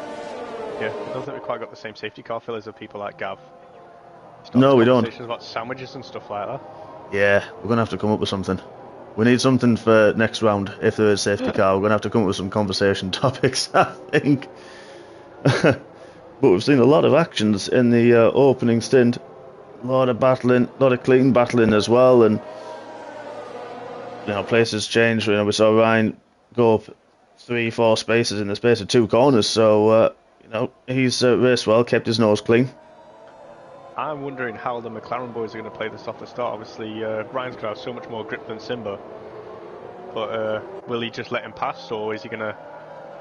Yeah, I don't think we quite got the same safety car fillers of people like Gav. No, we don't. Conversations about sandwiches and stuff like that. Yeah, we're going to have to come up with something. We need something for next round. If there is safety car, we're going to have to come up with some conversation topics, I think. But we've seen a lot of actions in the opening stint. A lot of battling, a lot of clean battling as well, and places changed. We saw Ryan go up 3-4 spaces in the space of 2 corners. So he's raced well, kept his nose clean. I'm wondering how the McLaren boys are going to play this off the start. Obviously, Ryan's going to have so much more grip than Simba. But will he just let him pass, or is he going to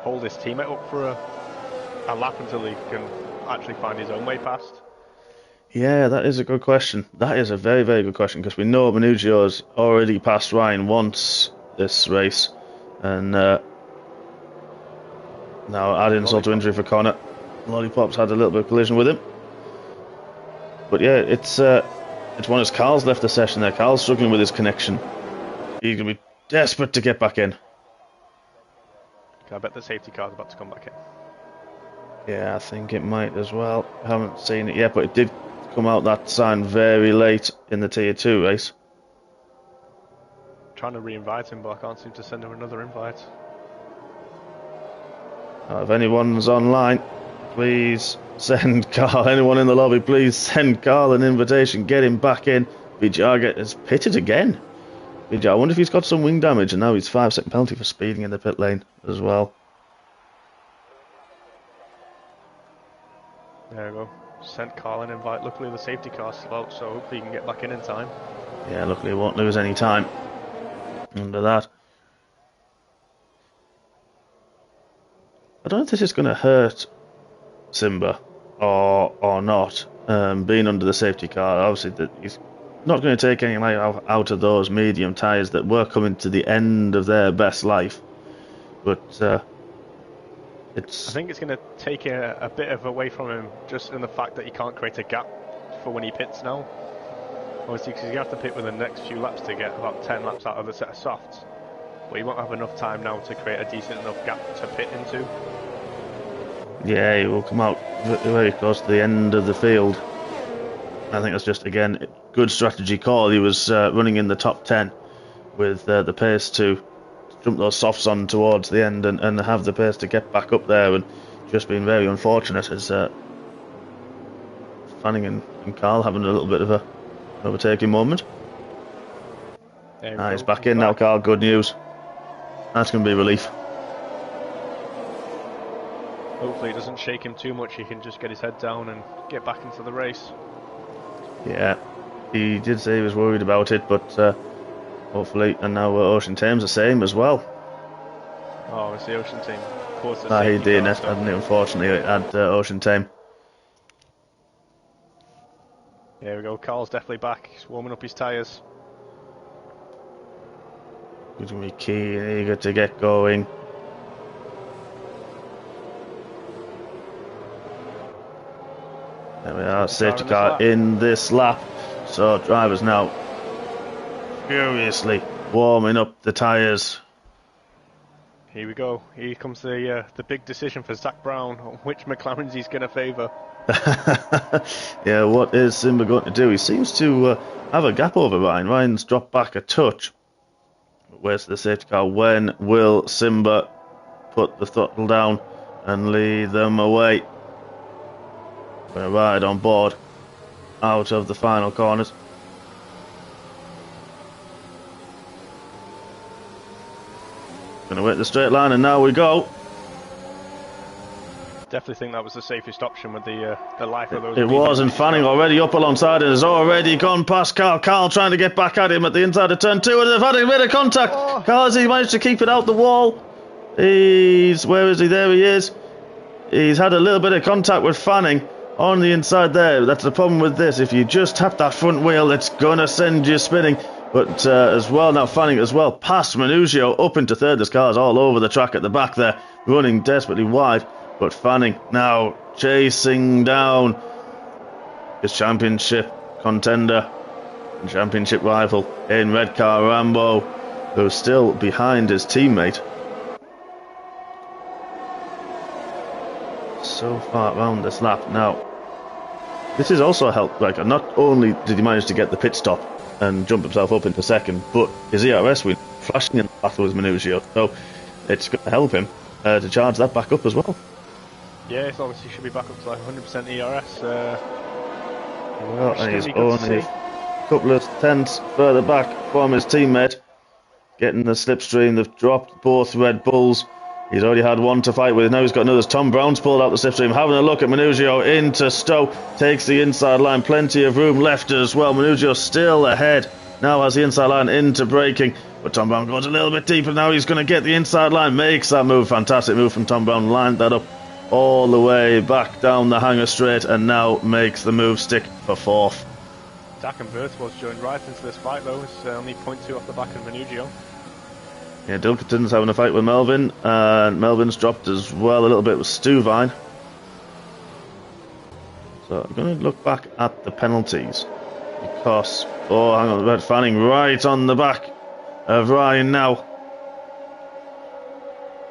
hold his teammate up for a lap until he can actually find his own way past? Yeah, that is a good question. That is a very, very good question, because we know Manugio's already passed Ryan once this race. And now add insult to injury for Connor. Lollipop's had a little bit of collision with him. But yeah, it's one as Carl's left the session there. Carl's struggling with his connection. He's going to be desperate to get back in. I bet the safety car's about to come back in. Yeah, I think it might as well. I haven't seen it yet, but it did come out that sign very late in the Tier 2 race. Trying to re-invite him, but I can't seem to send him another invite. If anyone's online, please send Carl. Anyone in the lobby, please send Carl an invitation. Get him back in. Vijaga is pitted again. I wonder if he's got some wing damage, and now he's 5-second penalty for speeding in the pit lane as well. There we go. Sent Carl an invite. Luckily the safety car's still out, so hopefully he can get back in time. Yeah, luckily he won't lose any time under that. I don't know if this is going to hurt Simba or not, being under the safety car. Obviously he's not going to take any light out of those medium tyres that were coming to the end of their best life. But I think it's going to take a bit of away from him, just in the fact that he can't create a gap for when he pits now. Obviously, because you have to pit within the next few laps to get about 10 laps out of the set of softs. But he won't have enough time now to create a decent enough gap to pit into. Yeah, he will come out very close to the end of the field. I think that's just, again, good strategy call. He was running in the top 10 with the pace to jump those softs on towards the end and have the pace to get back up there, and just been very unfortunate as Fanning and Carl having a little bit of a overtaking moment. He's back in now, Carl. Good news. That's going to be a relief. Hopefully it doesn't shake him too much. He can just get his head down and get back into the race. Yeah, he did say he was worried about it, but hopefully, and now Ocean Thames the same as well. Oh, it's the Ocean Team. Of course, he DNF, hadn't he? Unfortunately, at Ocean Thames. There we go. Carl's definitely back. He's warming up his tyres. He's going to be keen and eager to get going. There we are, safety car in this lap. So drivers now furiously warming up the tyres. Here we go. Here comes the big decision for Zach Brown on which McLarens he's going to favour. Yeah, what is Simba going to do? He seems to have a gap over Ryan. Ryan's dropped back a touch. But where's the safety car? When will Simba put the throttle down and lead them away? Going to ride on board out of the final corners. Going to wait the straight line, and now we go. Definitely think that was the safest option with the life of those. It was, and Fanning already up alongside it, has already gone past Carl. Carl trying to get back at him at the inside of turn 2, and they've had a bit of contact. Oh. Carl, has he managed to keep it out the wall? Where is he? There he is. He's had a little bit of contact with Fanning on the inside there. That's the problem with this. If you just tap that front wheel, it's going to send you spinning. But as well, now Fanning as well, past Manugio, up into third. There's cars all over the track at the back there, running desperately wide. But Fanning now chasing down his championship contender and championship rival in red car, Rambo, who's still behind his teammate. so far around this lap. Now, this is also helped. Like, not only did he manage to get the pit stop and jump himself up into second, but his ERS win flashing in the battle with Minusio. So it's going to help him to charge that back up as well. Yeah, it's obviously should be back up to like 100% ERS. Well, and he's only a couple of tenths further back from his teammate. Getting the slipstream, they've dropped both Red Bulls. He's already had one to fight with. Now he's got another. Tom Brown's pulled out the slipstream. Having a look at Minusio into Stowe. Takes the inside line. Plenty of room left as well. Minusio still ahead. Now has the inside line into braking. But Tom Brown goes a little bit deeper. Now he's going to get the inside line. Makes that move. Fantastic move from Tom Brown. Lined that up all the way back down the hanger straight. And now makes the move stick for fourth. Dak and Vertible's joined right into this fight though. It's only 0.2 off the back of Minugio. Yeah, Dilkerton's having a fight with Melvin, and Melvin's dropped as well a little bit with Stuvine. So I'm going to look back at the penalties, because, oh, hang on, Red Fanning right on the back of Ryan now.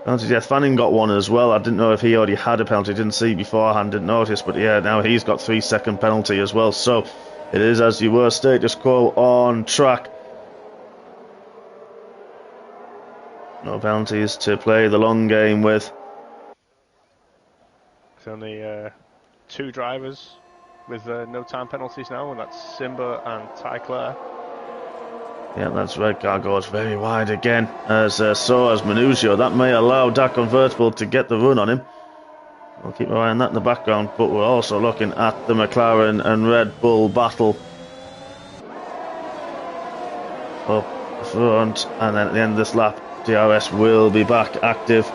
Penalties, yeah, Fanning got one as well. I didn't know if he already had a penalty, didn't see beforehand, didn't notice, but yeah, now he's got 3-second penalty as well. So it is as you were, status quo on track. No penalties to play the long game with. It's only 2 drivers with no time penalties now, and that's Simba and Ty Clare. Yeah, that's red car goes very wide again, as so as Minusio. That may allow Dak Convertible to get the run on him. We'll keep an eye on that in the background, but we're also looking at the McLaren and Red Bull battle up front, and then at the end of this lap, DRS will be back active.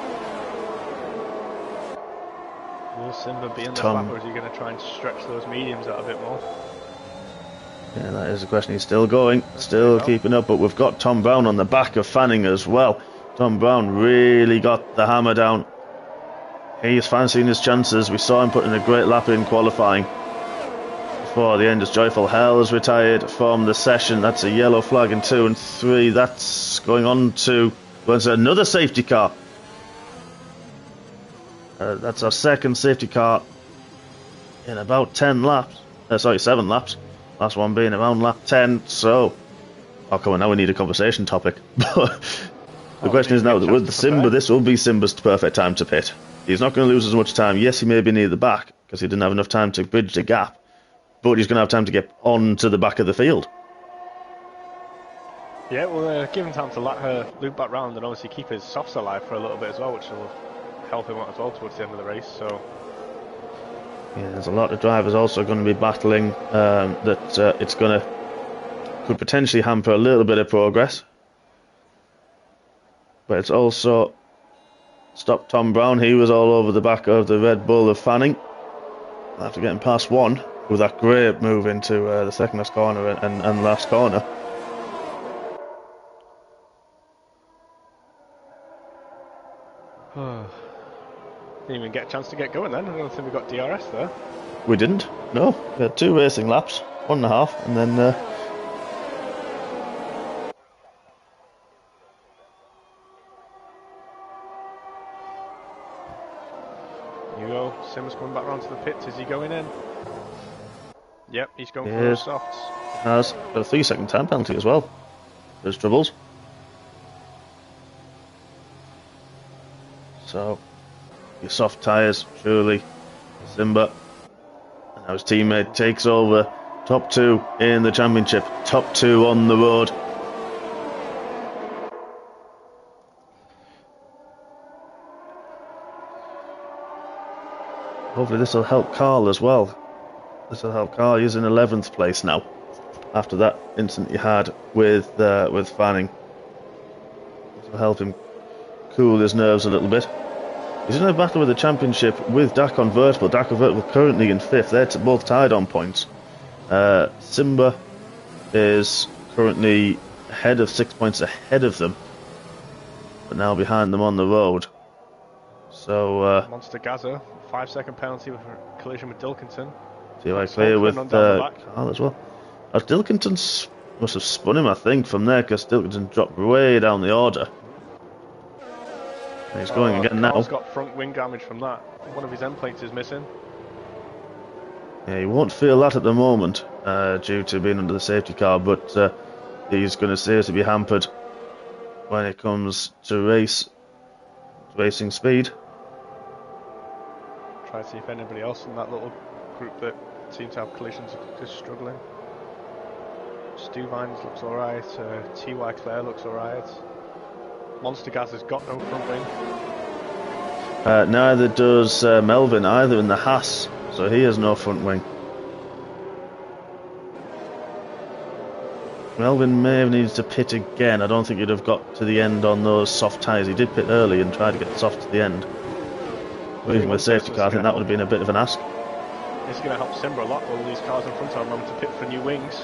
Will Simba be in the lap, or is he going to try and stretch those mediums out a bit more? Yeah, that is the question. He's still going, still keeping up, but we've got Tom Brown on the back of Fanning as well. Tom Brown really got the hammer down. He's fancying his chances. We saw him putting a great lap in qualifying before the end, as Joyful Hell is retired from the session. That's a yellow flag in 2 and 3. That's going on to another safety car. That's our second safety car in about 10 laps. 7 laps. Last one being around lap 10. So, oh come on, now we need a conversation topic. The question is now that with Simba, this will be Simba's perfect time to pit. He's not going to lose as much time. Yes, he may be near the back because he didn't have enough time to bridge the gap, but he's going to have time to get onto the back of the field. Yeah, we'll give him time to loop back round and obviously keep his softs alive for a little bit as well, which will help him out as well towards the end of the race. So yeah, there's a lot of drivers also going to be battling that it's going to could potentially hamper a little bit of progress, but it's also stopped Tom Brown. He was all over the back of the Red Bull of Fanning after getting past one with that great move into the second last corner and last corner. Didn't even get a chance to get going then. I don't think we got DRS there. We didn't. No, we had 2 racing laps, 1.5, and then here you go. Sim's coming back round to the pits. Is he going in? Yep, he's going for those softs. Has got a 3-second time penalty as well. There's troubles. So your soft tyres, surely Simba. And now his teammate takes over. Top 2 in the championship. Top 2 on the road. Hopefully this will help Carl as well. This will help Carl. He's in 11th place now, after that incident he had with Fanning. This will help him cool his nerves a little bit. He's in a battle with the championship with Dak Convertible. Dak Convertible currently in 5th. They're both tied on points. Simba is currently ahead of 6 points ahead of them, but now behind them on the road. So Monster Gaza, 5-second penalty for collision with Dilkinson. See if I clear with Carl as well. Dilkinson must have spun him, I think, from there, because Dilkinson dropped way down the order. He's going again the now. car's got front wing damage from that. One of his end plates is missing. Yeah, he won't feel that at the moment due to being under the safety car, but he's going to seriously be hampered when it comes to racing speed. Try to see if anybody else in that little group that seems to have collisions is struggling. Stu Vines looks alright, T.Y. Clare looks alright. Monster Gas has got no front wing. Neither does Melvin either in the Haas, so he has no front wing. Melvin may have needed to pit again. I don't think he'd have got to the end on those soft tyres. He did pit early and tried to get soft to the end. But even with safety car, I think that would have been a bit of an ask. This is going to help Simba a lot, all these cars in front of him having to pit for new wings.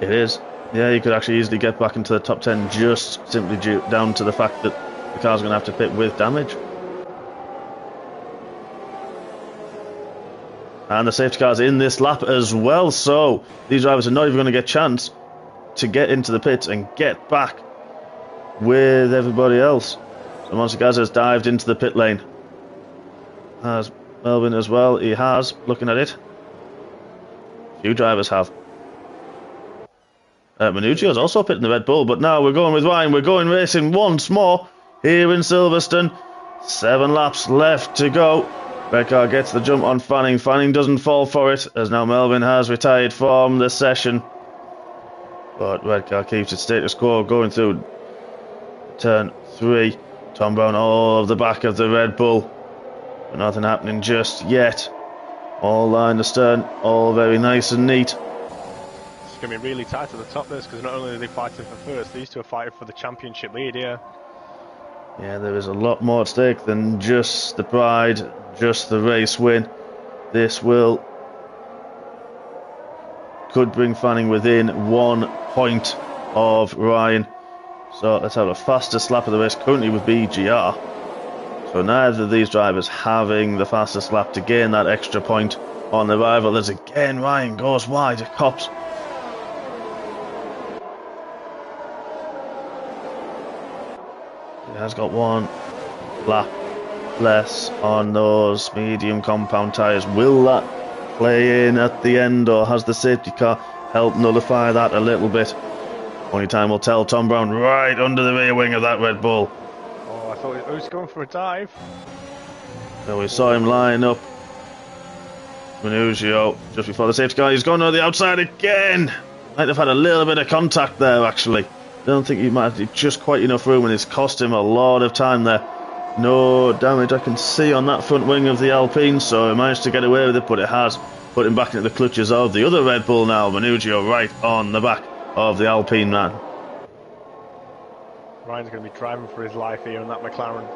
It is. Yeah, you could actually easily get back into the top 10 just simply down to the fact that the car's going to have to pit with damage. And the safety car's in this lap as well, so these drivers are not even going to get a chance to get into the pits and get back with everybody else. So Monster Gas has dived into the pit lane. Has Melvin as well? He has, looking at it. A few drivers have. Manuccio's also pitting the Red Bull, but now we're going with Ryan. We're going racing once more here in Silverstone. 7 laps left to go. Red car gets the jump on Fanning. Fanning doesn't fall for it, as now Melvin has retired from the session. But Red car keeps its status quo going through turn 3. Tom Brown all of the back of the Red Bull. But nothing happening just yet. All line astern, all very nice and neat. It's going to be really tight at the top this, because not only are they fighting for first, these two are fighting for the championship lead here. Yeah, there is a lot more at stake than just the pride, just the race win. This could bring Fanning within 1 point of Ryan. So let's have a fastest lap of the race currently with BGR. So neither of these drivers having the fastest lap to gain that extra point on the rival. As again Ryan goes wide of Cops. He has got 1 lap less on those medium compound tyres. Will that play in at the end, or has the safety car helped nullify that a little bit? Only time will tell. Tom Brown right under the rear wing of that Red Bull. Oh, I thought he was going for a dive. So we saw him line up. Manuccio just before the safety car. He's gone on the outside again. Might have had a little bit of contact there actually. Don't think he might have just quite enough room, and it's cost him a lot of time there. No damage I can see on that front wing of the Alpine, so he managed to get away with it, but it has put him back into the clutches of the other Red Bull now. Manuccio right on the back of the Alpine man. Ryan's going to be driving for his life here in that McLaren.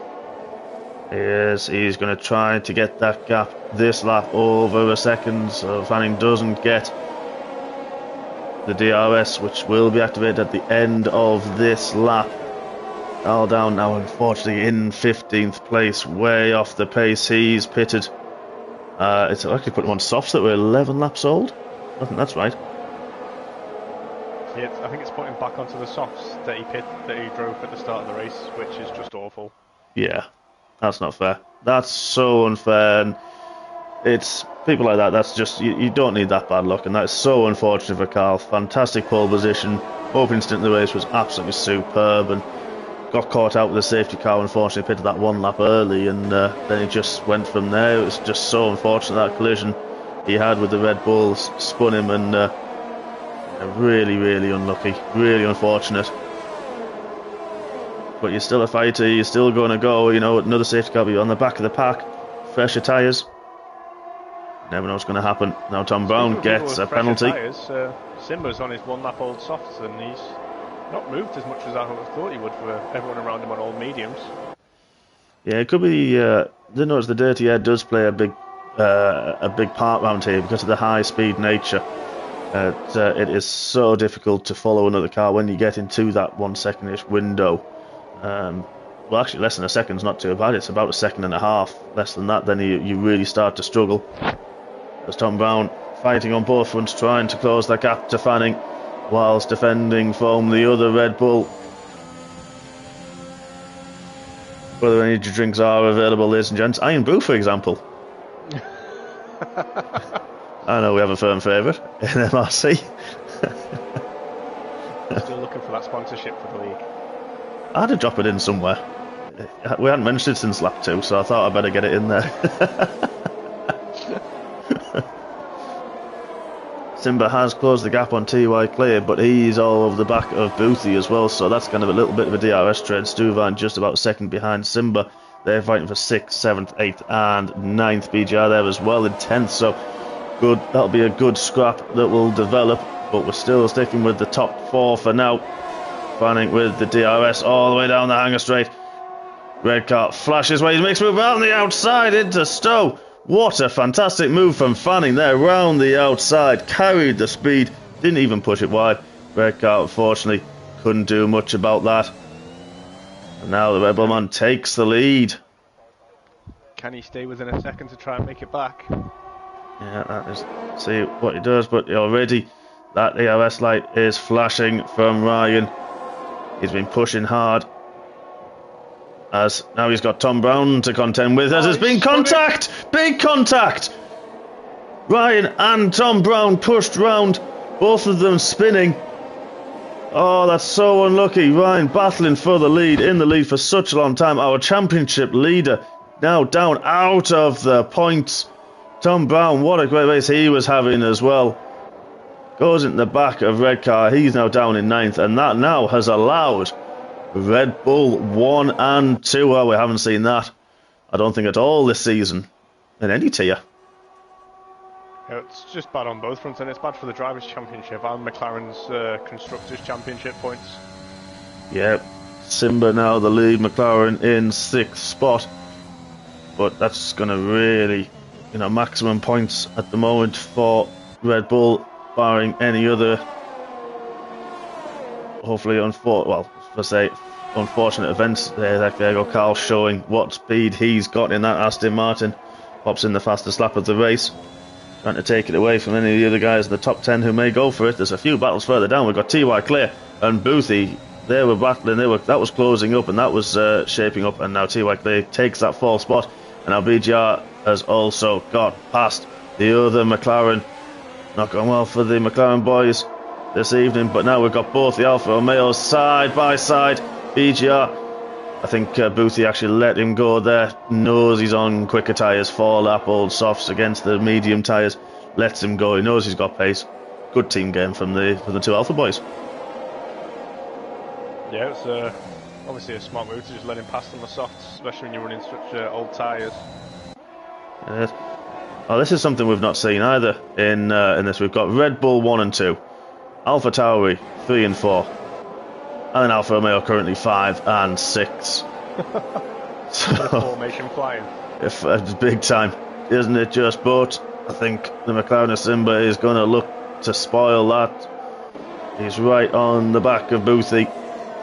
He is. He's going to try to get that gap this lap over a second, so Fanning doesn't get the DRS, which will be activated at the end of this lap. All down now, unfortunately, in 15th place, way off the pace. He's pitted. It's actually put him on softs that were 11 laps old. I think that's right. Yeah, I think it's put him back onto the softs that he drove at the start of the race, which is just awful. Yeah, that's not fair. That's so unfair. And it's people like that. That's just you don't need that bad luck, and that's so unfortunate for Carl. Fantastic pole position. Opening stint of the race was absolutely superb, and got caught out with the safety car. Unfortunately, pitted that 1 lap early, and then it just went from there. It was just so unfortunate that collision he had with the Red Bull spun him, and really, really unlucky, really unfortunate. But you're still a fighter. You're still going to go. You know, another safety car be on the back of the pack, fresher tyres. Never know what's going to happen. Now Tom Brown gets a penalty. Simba's on his 1 lap old softs, and he's not moved as much as I thought he would for everyone around him on old mediums. Yeah, it could be. Didn't notice the dirty air does play a big part round here because of the high speed nature. It is so difficult to follow another car when you get into that 1 second-ish window. Well, actually, less than a second's not too bad. It's about a second and a half. Less than that, then you really start to struggle. As Tom Brown fighting on both fronts, trying to close that gap to Fanning, whilst defending from the other Red Bull. whether energy drinks are available, ladies and gents. Iron Brew, for example. I know we have a firm favourite in MRC. Still looking for that sponsorship for the league. I had to drop it in somewhere. We hadn't mentioned it since lap 2, so I thought I'd better get it in there. Simba has closed the gap on TY Clear, but he's all over the back of Boothie as well, so that's kind of a little bit of a DRS trade. Stuvan just about second behind Simba. They're fighting for 6th, 7th, 8th and 9th. BGR there as well in 10th, so good. That'll be a good scrap that will develop, but we're still sticking with the top 4 for now. Fanning with the DRS all the way down the hanger straight. Red car flashes where he makes a move around the outside into Stowe. What a fantastic move from Fanning there, round the outside, carried the speed, didn't even push it wide. Red car, unfortunately, couldn't do much about that. And now the Red Bull man takes the lead. Can he stay within a second to try and make it back? Yeah, that is, see what he does, but already that DRS light is flashing from Ryan. He's been pushing hard. As now he's got Tom Brown to contend with, as there's been contact! Big contact! Ryan and Tom Brown pushed round, both of them spinning. Oh, that's so unlucky. Ryan battling for the lead, in the lead for such a long time. Our championship leader now down out of the points. Tom Brown, what a great race he was having as well. Goes into the back of Red Car, he's now down in 9th, and that now has allowed Red Bull 1 and 2. Well, we haven't seen that, I don't think, at all this season in any tier. Yeah, it's just bad on both fronts, and it's bad for the Drivers' Championship and McLaren's Constructors' Championship points. Yeah, Simba now the lead, McLaren in 6th spot, but that's going to really, maximum points at the moment for Red Bull, barring any other, hopefully, unfortunate events. There you go, Carl showing what speed he's got in that Aston Martin. Pops in the fastest lap of the race, trying to take it away from any of the other guys in the top 10 who may go for it. There's a few battles further down. We've got TY Clear and Boothie. They were battling, that was closing up, and that was shaping up, and now TY Clear takes that 4th spot, and now BGR has also got past the other McLaren. Not going well for the McLaren boys this evening, but now we've got both the Alfa Romeos side by side. BGR, I think Boothie actually let him go there, knows he's on quicker tyres, 4-lap old softs against the medium tyres, lets him go, he knows he's got pace. Good team game from the two Alfa boys. Yeah, it's obviously a smart move to just let him pass on the softs, especially when you're running such old tyres. Oh, this is something we've not seen either in this. We've got Red Bull 1 and 2, Alpha Tauri 3 and 4, and then Alfa Romeo currently 5 and 6. So, formation flying. It's big time, isn't it? Just, but I think the McLaren of Simba is going to look to spoil that. He's right on the back of Boothie.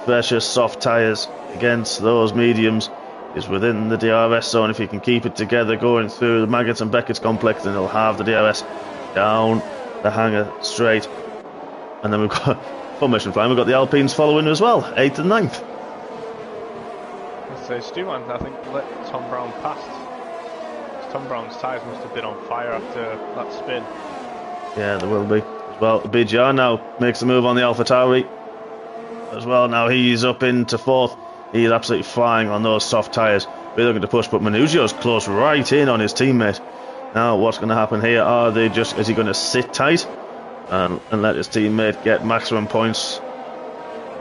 Precious soft tyres against those mediums. Is within the DRS zone. If he can keep it together going through the Maggots and Beckett's complex, then he'll have the DRS down the hanger straight. And then we've got formation flying. We've got the Alpines following as well, 8th and 9th. So Stuman, I think, let Tom Brown past. Tom Brown's tyres must have been on fire after that spin. Yeah, there will be. Well, BGR now makes the move on the Alpha Tauri as well. Now he's up into 4th. He's absolutely flying on those soft tyres. Really looking to push, but Manugio's close right in on his teammate. Now what's going to happen here? Is he going to sit tight and let his teammate get maximum points?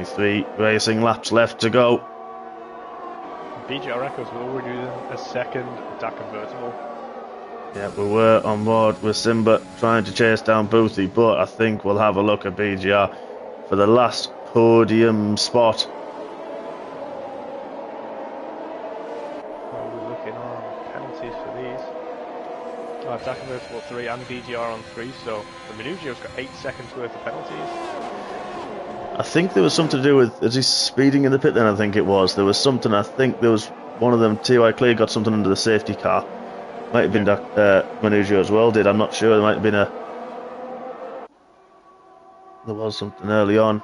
3 racing laps left to go. BGR Echoes will already do a second DAC convertible. Yeah, we were on board with Simba trying to chase down Boothie, but I think we'll have a look at BGR for the last podium spot. DAC convertible 3 and BGR on 3, so the Manugio's got 8 seconds worth of penalties. I think there was something to do with, is he speeding in the pit then? I think it was. There was something, I think there was one of them, TY Clay got something under the safety car. Might have been Manugio as well did, I'm not sure. There might have been there was something early on.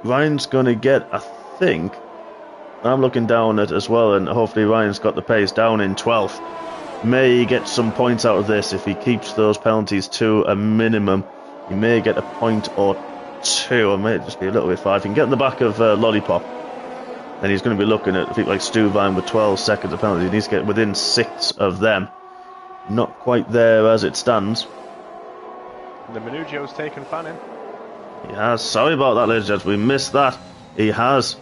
Ryan's going to get, I think, I'm looking down at as well, and hopefully Ryan's got the pace down in 12th. May get some points out of this if he keeps those penalties to a minimum. He may get a point or two, or may just be a little bit far. If he can get in the back of Lollipop, then he's going to be looking at people like Stuvine with 12 seconds of penalty. He needs to get within 6 of them. Not quite there as it stands. The Manugio's taken Fanning. He has. Sorry about that, ladies and gents. We missed that. He has.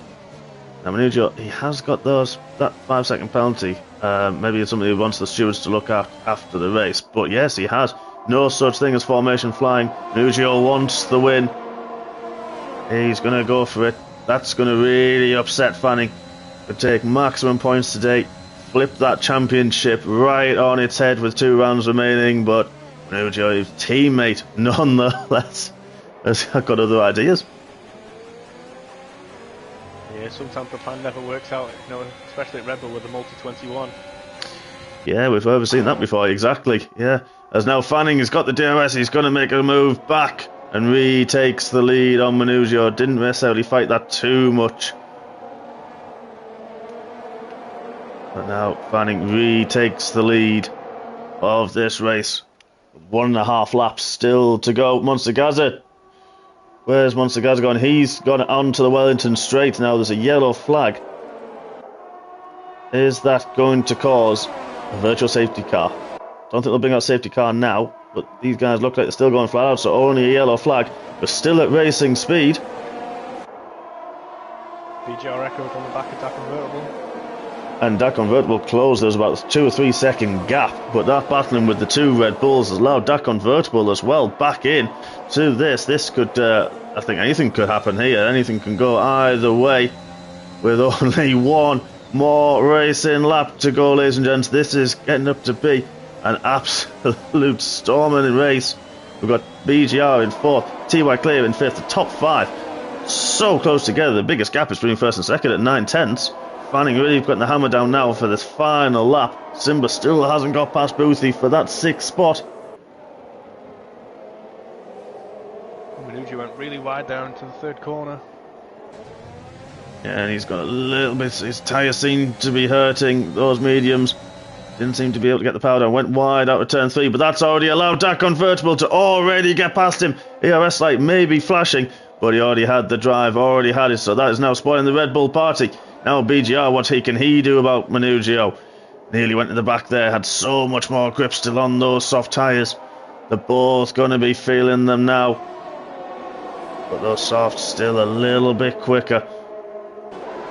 Now, Manugio, he has got that 5-second penalty. Maybe it's something he wants the stewards to look at after the race. But yes, he has. No such thing as formation flying. Manugio wants the win. He's going to go for it. That's going to really upset Fanning. Could take maximum points today. Flip that championship right on its head with 2 rounds remaining. But Manugio, his teammate, nonetheless, has got other ideas. Yeah, sometimes the plan never works out, you know, especially at Red Bull with the multi-21. Yeah, we've ever seen that before, exactly. Yeah, as now Fanning has got the DRS, he's going to make a move back and retakes the lead on Manugio. Didn't necessarily fight that too much. But now Fanning retakes the lead of this race. 1.5 laps still to go. Monster Gaza. Where's Monster Gaza gone? He's gone onto the Wellington straight. Now there's a yellow flag. Is that going to cause a virtual safety car? Don't think they'll bring out a safety car now, but these guys look like they're still going flat out, so only a yellow flag. We're still at racing speed. BGR echoed on the back of that convertible. And that convertible closed. There's about a 2 or 3 second gap, but that battling with the 2 Red Bulls has allowed that convertible as well back in to this. This could, I think anything could happen here. Anything can go either way with only 1 more racing lap to go, ladies and gents. This is getting up to be an absolute storming race. We've got BGR in 4th, TY Clear in 5th, the top 5 so close together. The biggest gap is between 1st and 2nd at 9/10. Fanning really putting the hammer down now for this final lap. Simba still hasn't got past Boothie for that 6th spot. Manugio went really wide down to the 3rd corner. Yeah, and he's got a little bit, his tyres seem to be hurting, those mediums. Didn't seem to be able to get the power down, went wide out of turn 3, but that's already allowed that convertible to already get past him. ERS light may be flashing, but he already had the drive, already had it, so that is now spoiling the Red Bull party. Now BGR, what can he do about Manugio? Nearly went to the back there, had so much more grip still on those soft tyres. They're both going to be feeling them now. But those softs still a little bit quicker.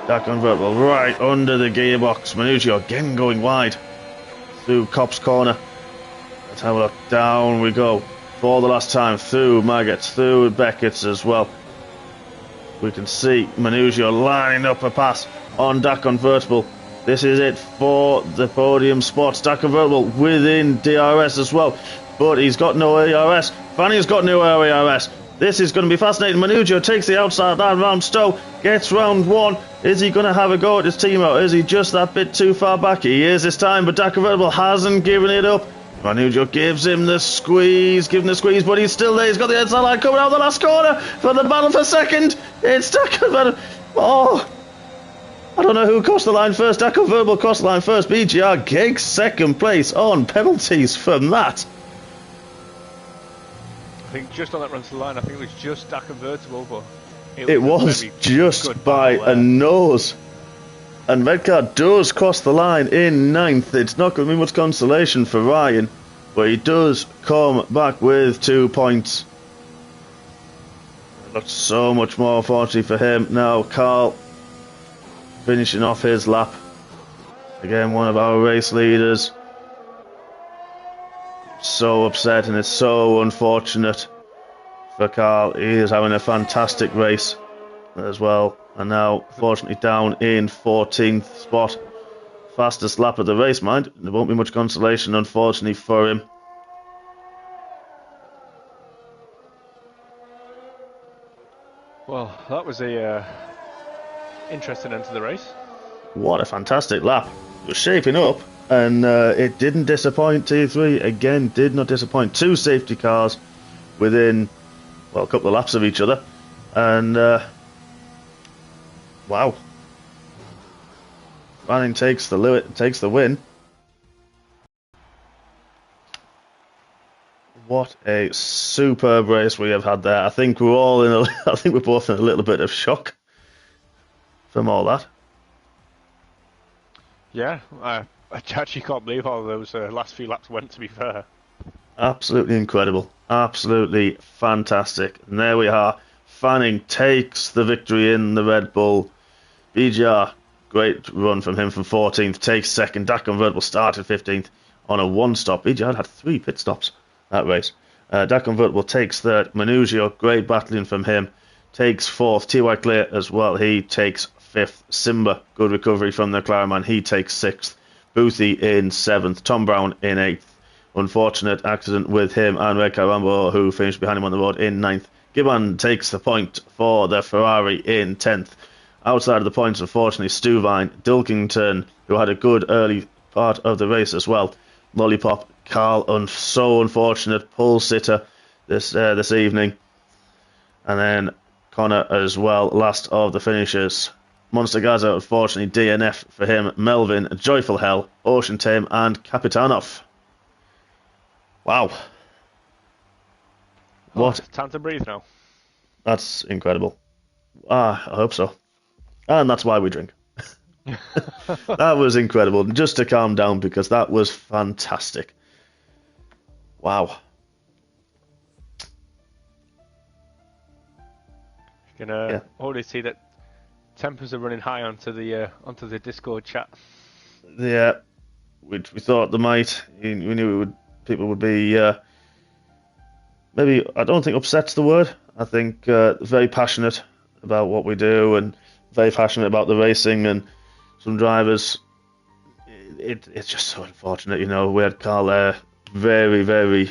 That convertible right under the gearbox. Manugio again going wide through Cop's corner. Let's have a look. Down we go for the last time through Maggots, through Beckett's as well. We can see Manugio lining up a pass on that convertible. This is it for the podium spots. That convertible within DRS as well, but he's got no ARS. Fanny's got no ARS. This is going to be fascinating. Manugio takes the outside line round Stowe, gets round 1. Is he going to have a go at his teammate? Is he just that bit too far back? He is this time, but that convertible hasn't given it up. Manugio gives him the squeeze, but he's still there. He's got the outside line coming out the last corner for the battle for second. It's that convertible. Oh, I don't know who crossed the line first. That convertible crossed the line first. BGR takes 2nd place on penalties from that. I think just on that run to the line, I think it was just that convertible, but it was just by a nose. And Redcar does cross the line in 9th. It's not going to be much consolation for Ryan, but he does come back with 2 points. It looks so much more fortunately for him. Now Carl finishing off his lap. Again, one of our race leaders. So upset, and it's so unfortunate for Carl. He is having a fantastic race as well. And now, fortunately, down in 14th spot. Fastest lap of the race, mind. There won't be much consolation, unfortunately, for him. Well, that was a interesting end to the race. What a fantastic lap. It was shaping up, and it didn't disappoint. T3, again, did not disappoint. 2 safety cars within, well, a couple of laps of each other. And... wow. Fanning takes the win. What a superb race we have had there. I think we're all I think we're both in a little bit of shock from all that. Yeah, I actually can't believe how those last few laps went, to be fair. Absolutely incredible. Absolutely fantastic. And there we are. Fanning takes the victory in the Red Bull. BGR, great run from him from 14th, takes second. Dak Convertible started 15th on a one-stop. BGR had 3 pit stops that race. Dak Convertible takes third. Manugio, great battling from him, takes fourth. T.Y. Clear as well, he takes fifth. Simba, good recovery from the McLaren, he takes sixth. Boothie in seventh. Tom Brown in eighth. Unfortunate accident with him and Red Carambo, who finished behind him on the road, in ninth. Gibbon takes the point for the Ferrari in 10th. Outside of the points, unfortunately, Stuvine, Dilkington, who had a good early part of the race as well. Lollipop, Carl, so unfortunate pole sitter this evening. And then Connor as well, last of the finishers. Monster Gaza, unfortunately, DNF for him. Melvin, Joyful Hell, Ocean Tame, and Kapitanov. Wow. What? Time to breathe now. That's incredible. I hope so. And that's why we drink. That was incredible. Just to calm down, because that was fantastic. Wow. You can already see that tempers are running high onto the Discord chat. Yeah, we thought they might. We knew people would be maybe, I don't think upset's the word. I think very passionate about what we do and very passionate about the racing, and some drivers, it's just so unfortunate. We had Carl there, very, very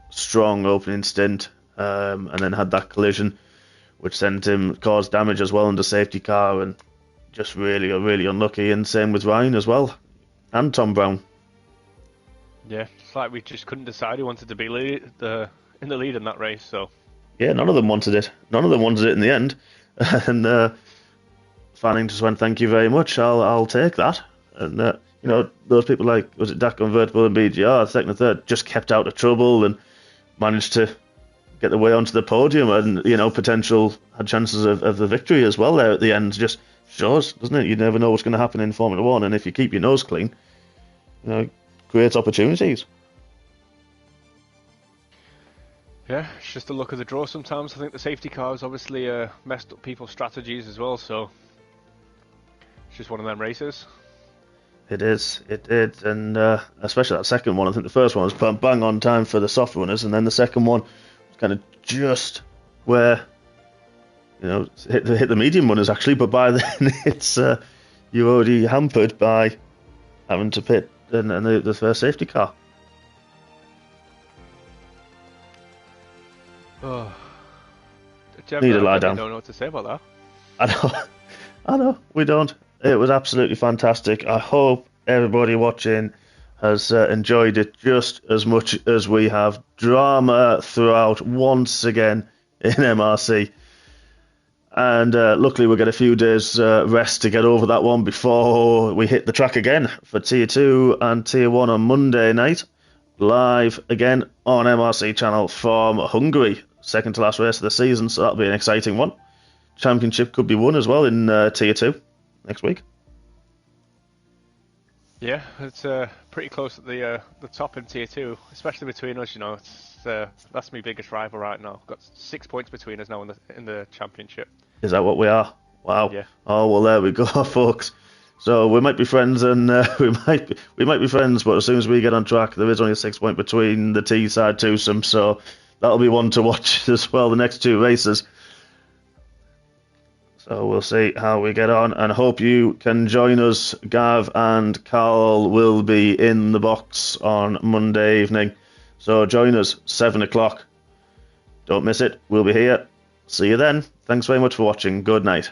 strong opening stint, and then had that collision which caused damage as well in the safety car, and just really, really unlucky. And same with Ryan as well, and Tom Brown. Yeah, it's like we just couldn't decide who wanted to be in the lead in that race. So yeah, none of them wanted it. None of them wanted it in the end. And Fanning just went, "Thank you very much. I'll take that." And those people like, was it Dak Convertible and BGR, second and third, just kept out of trouble and managed to get the way onto the podium, and had chances of the victory as well there at the end. Just shows, doesn't it? You never know what's going to happen in Formula One, and if you keep your nose clean, creates opportunities. Yeah, it's just the luck of the draw sometimes. I think the safety cars obviously messed up people's strategies as well, so it's just one of them races. It is, it did, and especially that second one. I think the first one was bang on time for the soft runners, and then the second one was kind of just where, hit the medium runners actually, but by then it's you're already hampered by having to pit and the first safety car. Oh, Need to lie down. I don't know what to say about that. I know, we don't. It was absolutely fantastic. I hope everybody watching has enjoyed it just as much as we have. Drama throughout once again in MRC. And luckily we'll get a few days rest to get over that one before we hit the track again for Tier 2 and Tier 1 on Monday night. Live again on MRC channel from Hungary. Second to last race of the season, so that'll be an exciting one. Championship could be won as well in Tier 2 next week. Yeah, it's pretty close at the top in Tier 2, especially between us. That's my biggest rival right now. Got 6 points between us now in the championship. Is that what we are? Wow. Yeah. Oh well, there we go, folks. So we might be friends, and we might be friends, but as soon as we get on track, there is only a 6 point between the T side twosome, so that'll be one to watch as well. The next 2 races. So we'll see how we get on, and hope you can join us. Gav and Carl will be in the box on Monday evening, so join us 7 o'clock. Don't miss it. We'll be here. See you then. Thanks very much for watching. Good night.